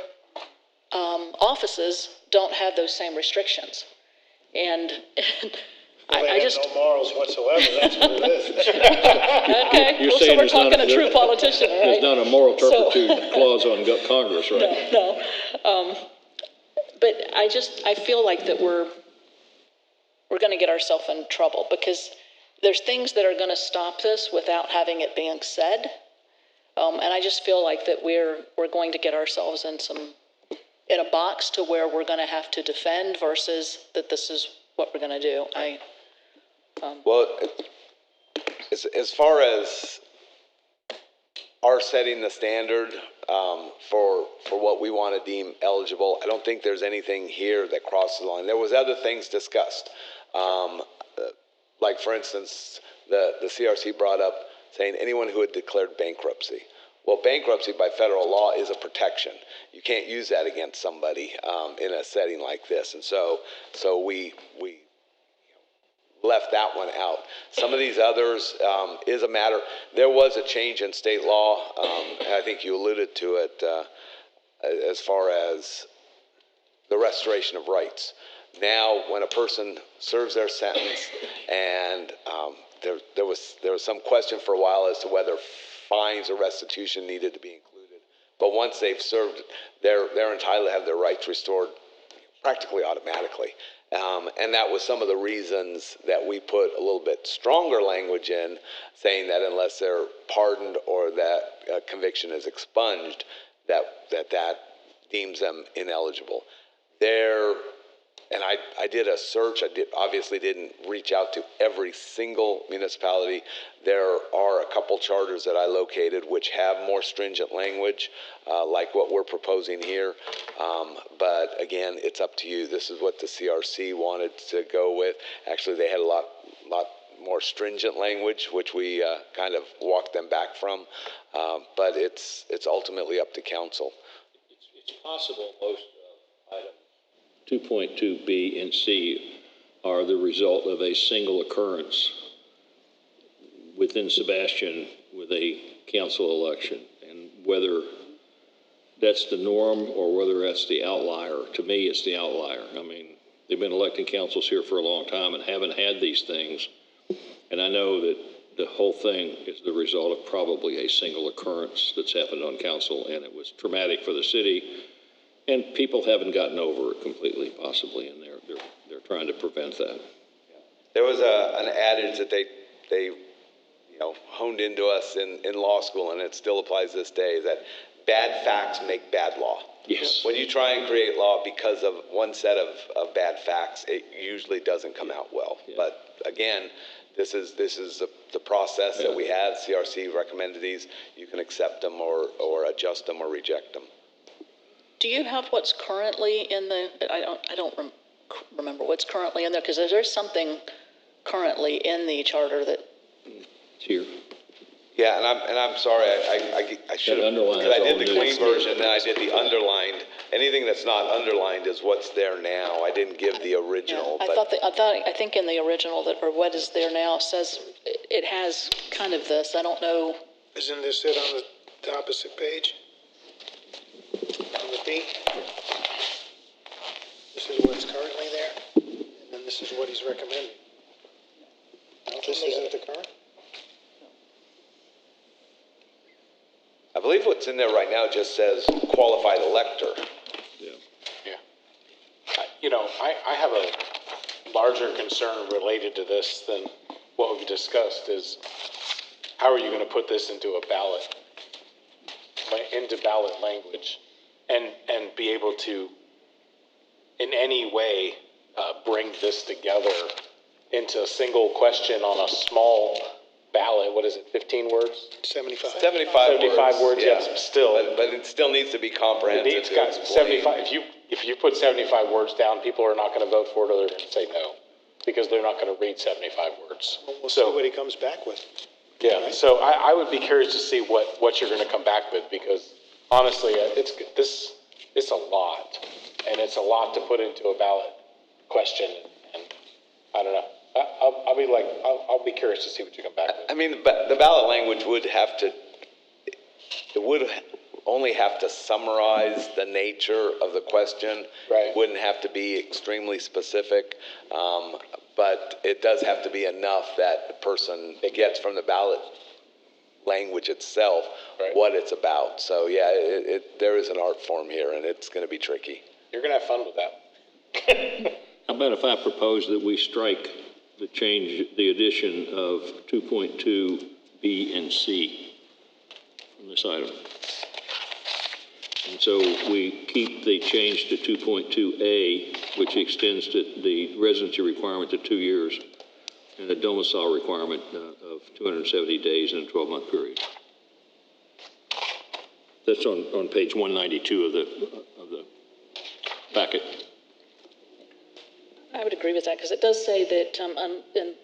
Speaker 13: offices don't have those same restrictions. And I just
Speaker 1: no morals whatsoever. That's what it is.
Speaker 13: Okay,
Speaker 8: You're
Speaker 13: so
Speaker 8: saying
Speaker 13: we're talking a true politician, right?
Speaker 8: There's not a moral turpitude clause on Congress, right?
Speaker 13: No. But I feel like that we're going to get ourselves in trouble because there's things that are going to stop this without having it being said. And I just feel like that we're going to get ourselves in a box to where we're going to have to defend versus that this is what we're going to do.
Speaker 14: Well, as far as our setting the standard for what we want to deem eligible, I don't think there's anything here that crosses the line. There was other things discussed, like for instance, the CRC brought up saying anyone who had declared bankruptcy. Well, bankruptcy by federal law is a protection. You can't use that against somebody in a setting like this, and so we left that one out. Some of these others is a matter. There was a change in state law. And I think you alluded to it as far as the restoration of rights. Now, when a person serves their sentence, and there was some question for a while as to whether fines or restitution needed to be included. But once they've served, they're entitled to have their rights restored practically automatically. And that was some of the reasons that we put a little bit stronger language in, saying that unless they're pardoned or that conviction is expunged, that deems them ineligible. And I did a search. Obviously didn't reach out to every single municipality. There are a couple charters that I located which have more stringent language, like what we're proposing here. But again, it's up to you. This is what the CRC wanted to go with. Actually, they had a lot more stringent language, which we kind of walked them back from. But it's ultimately up to council.
Speaker 8: It's possible most items 2.2B and C are the result of a single occurrence within Sebastian with a council election. And whether that's the norm or whether that's the outlier, to me it's the outlier. They've been electing councils here for a long time and haven't had these things. And I know that the whole thing is the result of probably a single occurrence that's happened on council, and it was traumatic for the city. And people haven't gotten over it completely, possibly, and they're trying to prevent that.
Speaker 14: There was an adage that they honed into us in law school, and it still applies this day, that bad facts make bad law.
Speaker 8: Yes.
Speaker 14: When you try and create law because of one set of bad facts, it usually doesn't come out well. Yeah. But again, this is the process that we have. CRC recommended these. You can accept them or adjust them or reject them.
Speaker 13: Do you have what's currently in the? I don't remember what's currently in there because there's something currently in the charter that.
Speaker 8: It's here.
Speaker 14: Yeah, and I'm sorry, I should have, because I did the clean version, then I did the underlined. Anything that's not underlined is what's there now. I didn't give the original.
Speaker 13: Yeah, I think in the original or what is there now says it has kind of this. I don't know.
Speaker 1: Isn't this it on the opposite page? B. This is what's currently there, and then this is what he's recommending. No, this isn't the current?
Speaker 14: I believe what's in there right now just says qualified elector.
Speaker 12: I have a larger concern related to this than what we've discussed is how are you going to put this into ballot language and be able to in any way bring this together into a single question on a small ballot. What is it, 15 words?
Speaker 1: 75.
Speaker 14: 75
Speaker 12: words,
Speaker 14: yeah.
Speaker 12: yes, still.
Speaker 14: But it still needs to be comprehensive.
Speaker 12: It needs got 75. If you put 75 words down, people are not going to vote for it, or they're going to say no, because they're not going to read 75 words.
Speaker 1: We'll see what he comes back with.
Speaker 12: Yeah, so I would be curious to see what you're going to come back with, because honestly, it's a lot, and it's a lot to put into a ballot question, and I don't know. I'll be curious to see what you come back with.
Speaker 14: I mean, the ballot language would only have to summarize the nature of the question.
Speaker 12: Right.
Speaker 14: Wouldn't have to be extremely specific, but it does have to be enough that the person gets from the ballot language itself what it's about. So yeah, there is an art form here, and it's going to be tricky.
Speaker 12: You're going to have fun with that.
Speaker 8: How about if I propose that we strike the addition of 2.2 B and C from this item? And so we keep the change to 2.2A, which extends the residency requirement to 2 years and a domicile requirement of 270 days in a 12-month period. That's on page 192 of the packet.
Speaker 13: I would agree with that, because it does say that,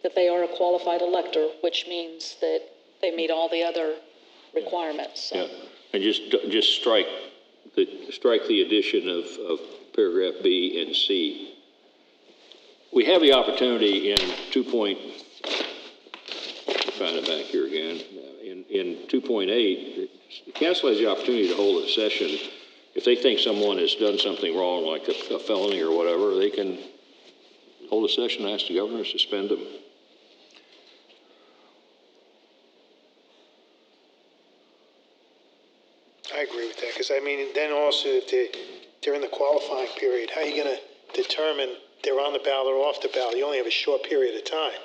Speaker 13: that they are a qualified elector, which means that they meet all the other requirements. So.
Speaker 8: Yeah, and just strike the addition of paragraph B and C. We have the opportunity in find it back here again. In 2.8, the council has the opportunity to hold a session. If they think someone has done something wrong, like a felony or whatever, they can hold a session and ask the governor to suspend them.
Speaker 1: I agree with that, because I mean, then also if they're in the qualifying period, how are you going to determine they're on the ballot or off the ballot? You only have a short period of time.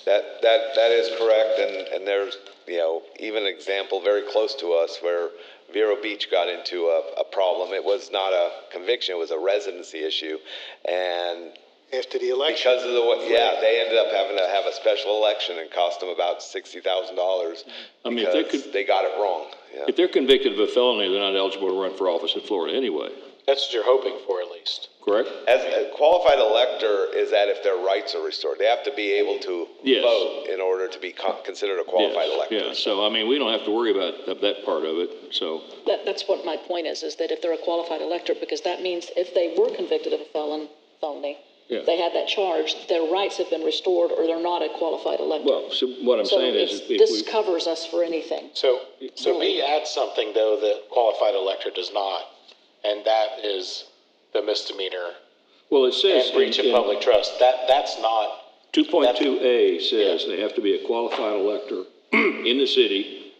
Speaker 14: That is correct, and there's even an example very close to us where Vero Beach got into a problem. It was not a conviction; it was a residency issue, and
Speaker 1: after the election,
Speaker 14: because of they ended up having to have a special election and cost them about $60,000.
Speaker 8: I mean, if
Speaker 14: they got it wrong. Yeah.
Speaker 8: If they're convicted of a felony, they're not eligible to run for office in Florida anyway.
Speaker 12: That's what you're hoping for, at least.
Speaker 8: Correct?
Speaker 14: As a qualified elector is that if their rights are restored, they have to be able to vote in order to be considered a qualified elector.
Speaker 8: Yeah, so I mean, we don't have to worry about that part of it, so.
Speaker 13: That's what my point is that if they're a qualified elector, because that means if they were convicted of a felony, they had that charge, their rights have been restored, or they're not a qualified elector.
Speaker 8: Well, so what I'm saying is,
Speaker 13: this covers us for anything.
Speaker 12: So B adds something, though, that qualified elector does not, and that is the misdemeanor.
Speaker 8: Well, it says.
Speaker 12: And breach of public trust. That's not.
Speaker 8: 2.2A says they have to be a qualified elector in the city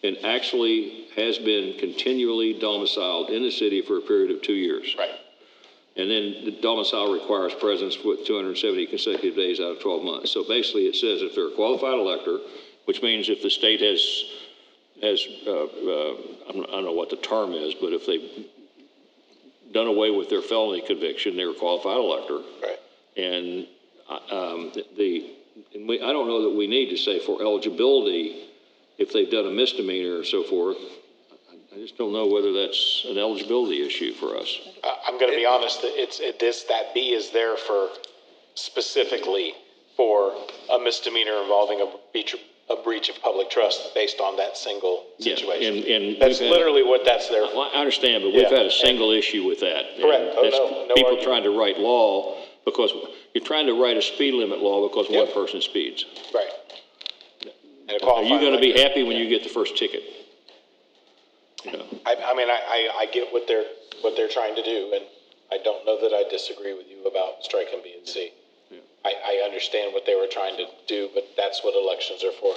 Speaker 8: and actually has been continually domiciled in the city for a period of 2 years.
Speaker 12: Right.
Speaker 8: And then the domicile requires presence with 270 consecutive days out of 12 months. So basically it says if they're a qualified elector, which means if the state has I don't know what the term is, but if they've done away with their felony conviction, they're a qualified elector.
Speaker 12: Right.
Speaker 8: And I don't know that we need to say for eligibility, if they've done a misdemeanor or so forth. I just don't know whether that's an eligibility issue for us.
Speaker 12: I'm going to be honest, that B is there for specifically for a misdemeanor involving a breach of public trust based on that single situation.
Speaker 8: Yeah, and
Speaker 12: that's literally what that's there for.
Speaker 8: I understand, but we've had a single issue with that.
Speaker 12: Correct.
Speaker 8: That's people trying to write law because you're trying to write a speed limit law because one person speeds.
Speaker 12: Right.
Speaker 8: Are you going to be happy when you get the first ticket?
Speaker 12: I mean, I get what they're trying to do, and I don't know that I disagree with you about striking B and C. I understand what they were trying to do, but that's what elections are for.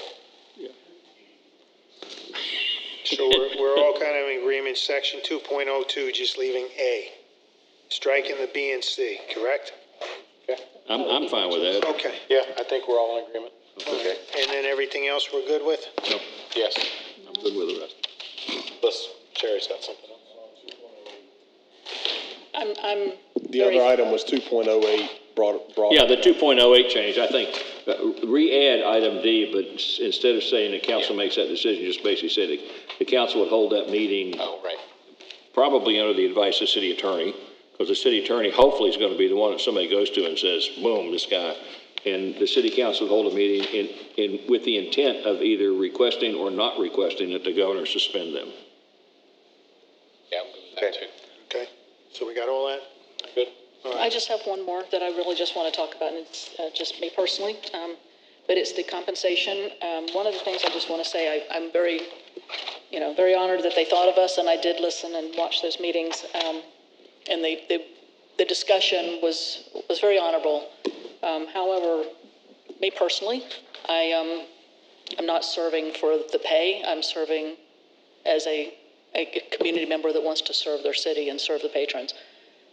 Speaker 1: So we're all kind of in agreement, section 2.02, just leaving A, striking the B and C, correct?
Speaker 8: I'm fine with that.
Speaker 1: Okay.
Speaker 12: Yeah, I think we're all in agreement.
Speaker 1: Okay. And then everything else we're good with?
Speaker 8: No,
Speaker 12: Yes.
Speaker 8: I'm good with the rest.
Speaker 12: Unless Sherry's got something else.
Speaker 13: I'm
Speaker 3: The other item was 2.08, brought.
Speaker 8: Yeah, the 2.08 change, I think, re-add item D, but instead of saying the council makes that decision, just basically say the council would hold that meeting.
Speaker 12: Oh, right.
Speaker 8: Probably under the advice of the city attorney, because the city attorney hopefully is going to be the one that somebody goes to and says, boom, this guy. And the city council would hold a meeting with the intent of either requesting or not requesting that the governor suspend them.
Speaker 12: Yeah, I'm good with that too.
Speaker 1: Okay. So we got all that?
Speaker 12: Good.
Speaker 13: I just have one more that I really just want to talk about, and it's just me personally, but it's the compensation. One of the things I just want to say, I'm very, very honored that they thought of us, and I did listen and watch those meetings, and the discussion was very honorable. However, me personally, I'm not serving for the pay. I'm serving as a community member that wants to serve their city and serve the patrons.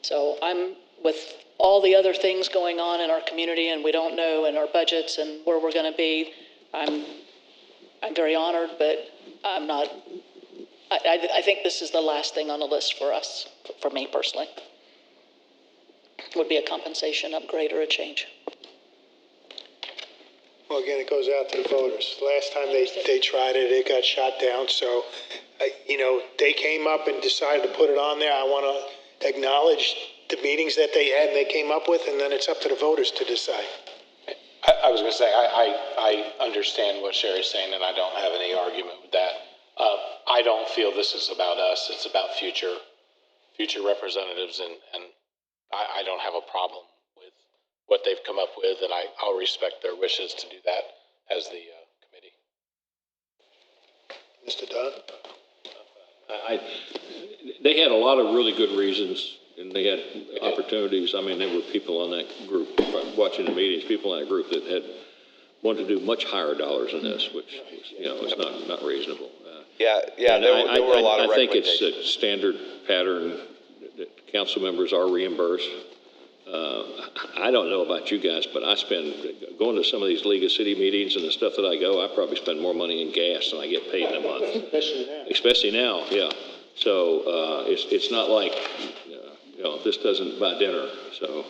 Speaker 13: So I'm, with all the other things going on in our community and we don't know, and our budgets and where we're going to be, I'm very honored, but I'm not, I think this is the last thing on the list for us, for me personally. Would be a compensation upgrade or a change.
Speaker 1: Well, again, it goes out to the voters. Last time they tried it, it got shot down. So, they came up and decided to put it on there. I want to acknowledge the meetings that they had and they came up with, and then it's up to the voters to decide.
Speaker 12: I was going to say, I understand what Sherry's saying, and I don't have any argument with that. I don't feel this is about us. It's about future representatives, and I don't have a problem with what they've come up with, and I'll respect their wishes to do that as the committee.
Speaker 1: Mr. Dodd?
Speaker 8: They had a lot of really good reasons, and they had opportunities. I mean, there were people on that group, watching the meetings, people in that group that had wanted to do much higher dollars than this, which is not reasonable.
Speaker 14: There were a lot of
Speaker 8: I think
Speaker 14: recommendations.
Speaker 8: it's a standard pattern that council members are reimbursed. I don't know about you guys, but I spend, going to some of these League of City meetings and the stuff that I go, I probably spend more money in gas than I get paid in a month. Especially now, yeah. So it's not like, this doesn't buy dinner. So,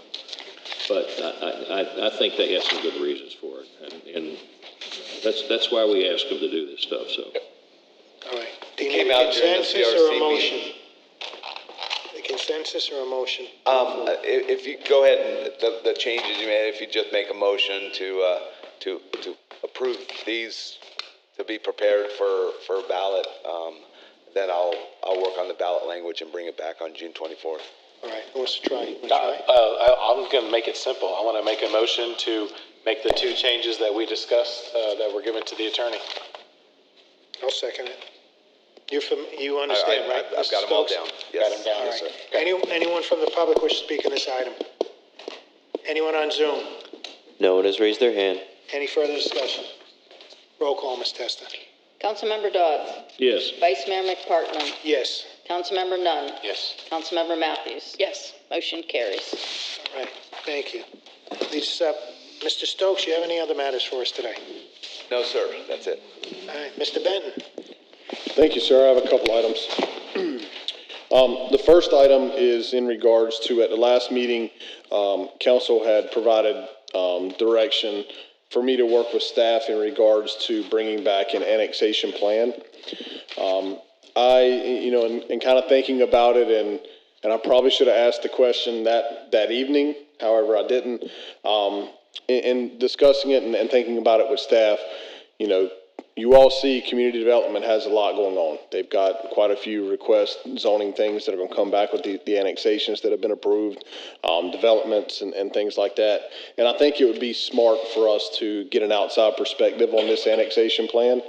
Speaker 8: but I think they had some good reasons for it, and that's why we asked them to do this stuff. So.
Speaker 1: All right. Do you need a consensus or a motion? A consensus or a motion?
Speaker 14: If you go ahead and the changes you made, if you just make a motion to approve these to be prepared for ballot, then I'll work on the ballot language and bring it back on June 24th.
Speaker 1: All right. Who wants to try?
Speaker 12: I'm going to make it simple. I want to make a motion to make the two changes that we discussed that were given to the attorney.
Speaker 1: I'll second it. You understand, right?
Speaker 14: I've got them all down. Yes.
Speaker 12: Got them down,
Speaker 1: All
Speaker 12: yes,
Speaker 1: right.
Speaker 12: sir.
Speaker 1: Anyone from the public wish to speak on this item? Anyone on Zoom?
Speaker 10: No one has raised their hand.
Speaker 1: Any further discussion? Roll call, Ms. Testa.
Speaker 2: Councilmember Dodd.
Speaker 8: Yes.
Speaker 2: Vice Mayor McPartland.
Speaker 1: Yes.
Speaker 2: Councilmember Nunn.
Speaker 12: Yes.
Speaker 2: Councilmember Matthews.
Speaker 13: Yes.
Speaker 2: Motion carries.
Speaker 1: All right. Thank you. Please, Mr. Stokes, you have any other matters for us today?
Speaker 14: No, sir. That's it.
Speaker 1: All right. Mr. Benton.
Speaker 3: Thank you, sir. I have a couple items. The first item is in regards to, at the last meeting, council had provided direction for me to work with staff in regards to bringing back an annexation plan. In kind of thinking about it, and I probably should have asked the question that evening, however, I didn't. In discussing it and thinking about it with staff, you all see community development has a lot going on. They've got quite a few requests, zoning things that are going to come back with the annexations that have been approved, developments and things like that. And I think it would be smart for us to get an outside perspective on this annexation plan,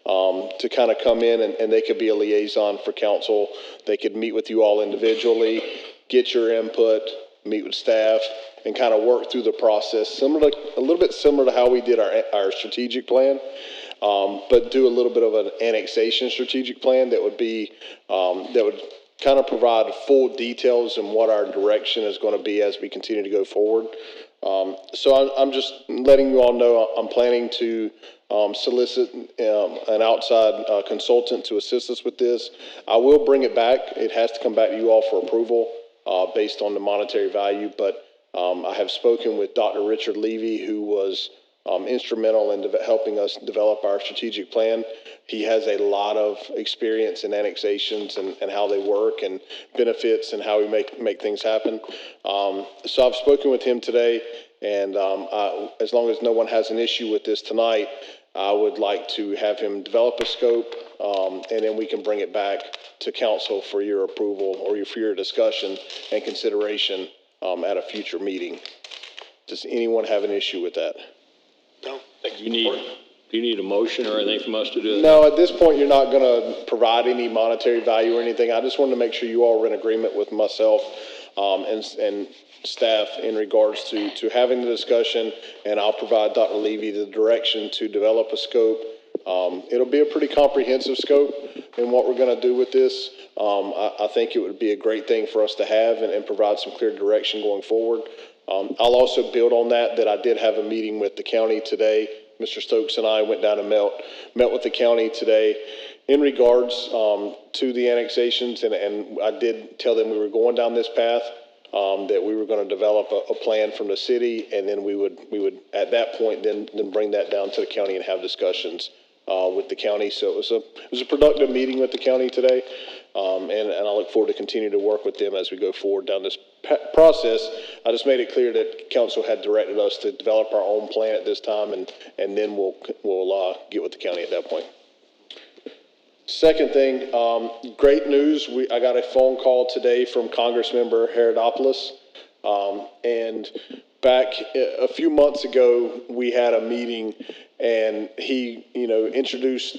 Speaker 3: to kind of come in and they could be a liaison for council. They could meet with you all individually, get your input, meet with staff, and kind of work through the process, a little bit similar to how we did our strategic plan. But do a little bit of an annexation strategic plan that would be, that would kind of provide full details and what our direction is going to be as we continue to go forward. So I'm just letting you all know I'm planning to solicit an outside consultant to assist us with this. I will bring it back. It has to come back to you all for approval based on the monetary value, but I have spoken with Dr. Richard Levy, who was instrumental in helping us develop our strategic plan. He has a lot of experience in annexations and how they work and benefits and how we make things happen. So I've spoken with him today, and as long as no one has an issue with this tonight, I would like to have him develop a scope, and then we can bring it back to council for your approval or for your discussion and consideration at a future meeting. Does anyone have an issue with that?
Speaker 1: No.
Speaker 8: Do you need a motion or anything from us to do that?
Speaker 3: No, at this point, you're not going to provide any monetary value or anything. I just wanted to make sure you all were in agreement with myself and staff in regards to having the discussion, and I'll provide Dr. Levy the direction to develop a scope. It'll be a pretty comprehensive scope in what we're going to do with this. I think it would be a great thing for us to have and provide some clear direction going forward. I'll also build on that I did have a meeting with the county today. Mr. Stokes and I went down and met with the county today in regards to the annexations, and I did tell them we were going down this path, that we were going to develop a plan from the city, and then we would at that point then bring that down to the county and have discussions with the county. So it was a productive meeting with the county today, and I look forward to continue to work with them as we go forward down this process. I just made it clear that council had directed us to develop our own plan at this time, and then we'll get with the county at that point. Second thing, great news. I got a phone call today from Congressmember Herodopoulos, and back a few months ago, we had a meeting, and he, introduced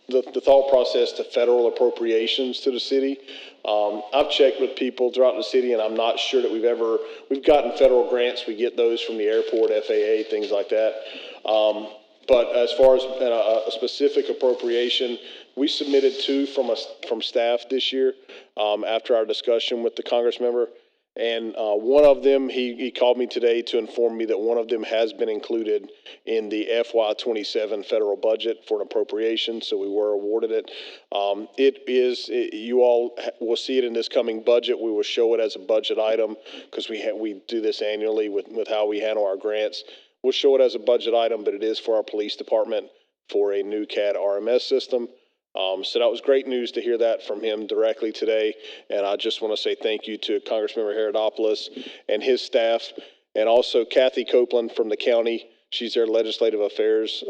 Speaker 3: the thought process to federal appropriations to the city. I've checked with people throughout the city, and I'm not sure that we've gotten federal grants. We get those from the airport, FAA, things like that. But as far as a specific appropriation, we submitted two from staff this year after our discussion with the Congress member. And one of them, he called me today to inform me that one of them has been included in the FY27 federal budget for an appropriation, so we were awarded it. You all will see it in this coming budget. We will show it as a budget item because we do this annually with how we handle our grants. We'll show it as a budget item, but it is for our police department for a new CAD RMS system. So that was great news to hear that from him directly today. And I just want to say thank you to Congressmember Herodopoulos and his staff, and also Kathy Copeland from the county. She's their legislative affairs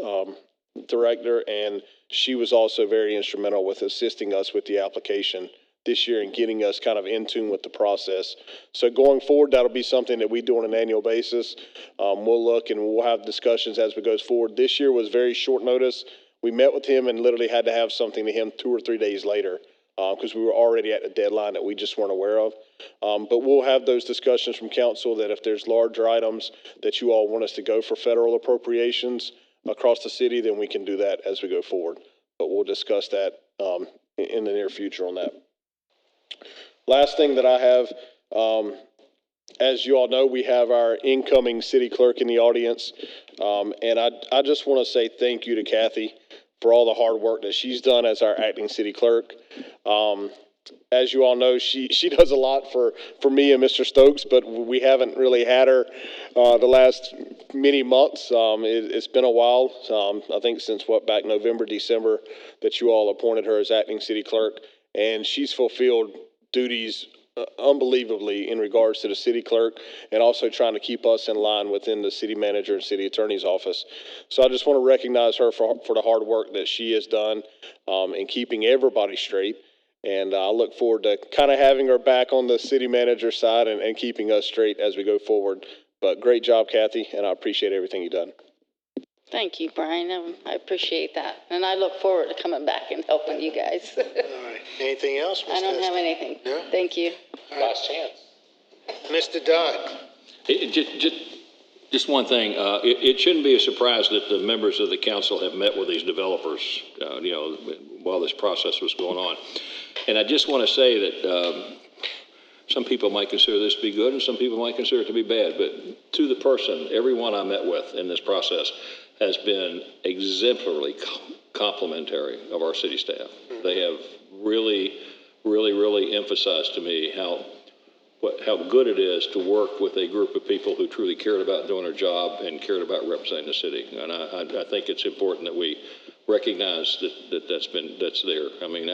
Speaker 3: director, and she was also very instrumental with assisting us with the application this year and getting us kind of in tune with the process. So going forward, that'll be something that we do on an annual basis. We'll look and we'll have discussions as we go forward. This year was very short notice. We met with him and literally had to have something to him 2 or 3 days later because we were already at a deadline that we just weren't aware of. But we'll have those discussions from council that if there's larger items that you all want us to go for federal appropriations across the city, then we can do that as we go forward. But we'll discuss that in the near future on that. Last thing that I have, as you all know, we have our incoming city clerk in the audience. And I just want to say thank you to Kathy for all the hard work that she's done as our acting city clerk. As you all know, she does a lot for me and Mr. Stokes, but we haven't really had her the last many months. It's been a while, I think since back November, December, that you all appointed her as acting city clerk. And she's fulfilled duties unbelievably in regards to the city clerk and also trying to keep us in line within the city manager and city attorney's office. So I just want to recognize her for the hard work that she has done in keeping everybody straight. And I look forward to kind of having her back on the city manager side and keeping us straight as we go forward. But great job, Kathy, and I appreciate everything you've done.
Speaker 2: Thank you, Brian. I appreciate that. And I look forward to coming back and helping you guys.
Speaker 1: All right. Anything else, Ms.
Speaker 2: I don't have
Speaker 1: Testa?
Speaker 2: anything.
Speaker 1: No?
Speaker 2: Thank you.
Speaker 12: Last chance.
Speaker 1: Mr. Dodd?
Speaker 8: Just one thing, it shouldn't be a surprise that the members of the council have met with these developers, while this process was going on. And I just want to say that some people might consider this to be good and some people might consider it to be bad. But to the person, everyone I met with in this process has been exemplarily complimentary of our city staff. They have really emphasized to me how good it is to work with a group of people who truly cared about doing their job and cared about representing the city. And I think it's important that we recognize that's there. I mean,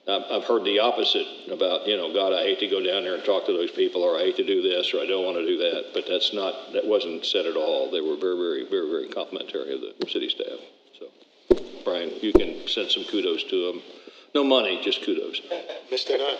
Speaker 8: I've heard the opposite about, God, I hate to go down there and talk to those people, or I hate to do this, or I don't want to do that. But that wasn't said at all. They were very complimentary of the city staff. So, Brian, you can send some kudos to them. No money, just kudos.
Speaker 1: Mr. Nunn?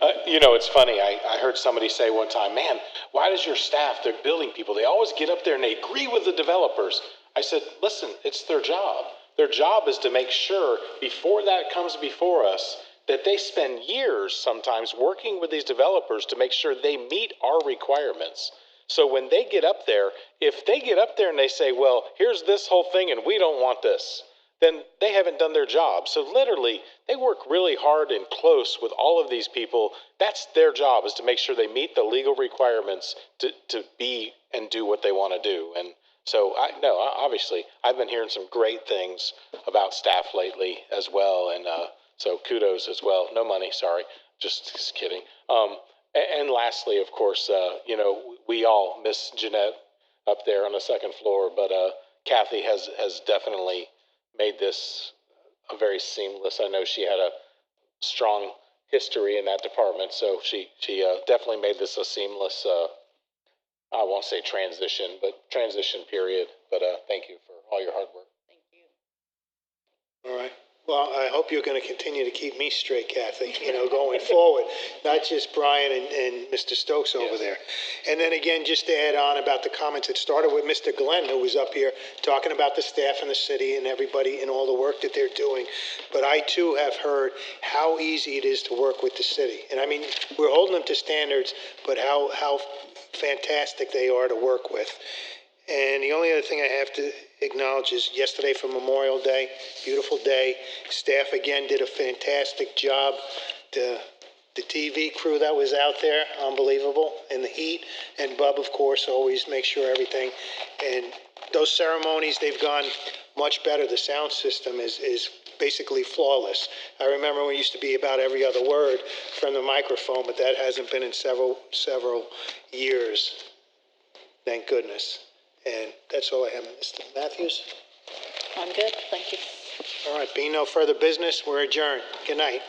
Speaker 12: It's funny. I heard somebody say one time, man, why does your staff, they're building people, they always get up there and they agree with the developers? I said, listen, it's their job. Their job is to make sure before that comes before us that they spend years sometimes working with these developers to make sure they meet our requirements. So when they get up there, if they get up there and they say, well, here's this whole thing and we don't want this, then they haven't done their job. So literally, they work really hard and close with all of these people. That's their job, is to make sure they meet the legal requirements to be and do what they want to do. And so, obviously, I've been hearing some great things about staff lately as well. And so kudos as well. No money, sorry. Just kidding. And lastly, of course, we all miss Jeanette up there on the second floor, but Kathy has definitely made this a very seamless. I know she had a strong history in that department, so she definitely made this a seamless, I won't say transition, but transition period. But thank you for all your hard work.
Speaker 1: All right. Well, I hope you're going to continue to keep me straight, Kathy, going forward, not just Brian and Mr. Stokes over there. And then again, just to add on about the comments, it started with Mr. Glenn, who was up here talking about the staff in the city and everybody and all the work that they're doing. But I, too, have heard how easy it is to work with the city. And I mean, we're holding them to standards, but how fantastic they are to work with. And the only other thing I have to acknowledge is yesterday for Memorial Day, beautiful day. Staff again did a fantastic job. The TV crew that was out there, unbelievable in the heat. And Bub, of course, always makes sure everything. And those ceremonies, they've gone much better. The sound system is basically flawless. I remember when it used to be about every other word from the microphone, but that hasn't been in several years. Thank goodness. And that's all I have. Mr. Matthews?
Speaker 13: I'm good, thank you.
Speaker 1: All right, being no further business, we're adjourned. Good night.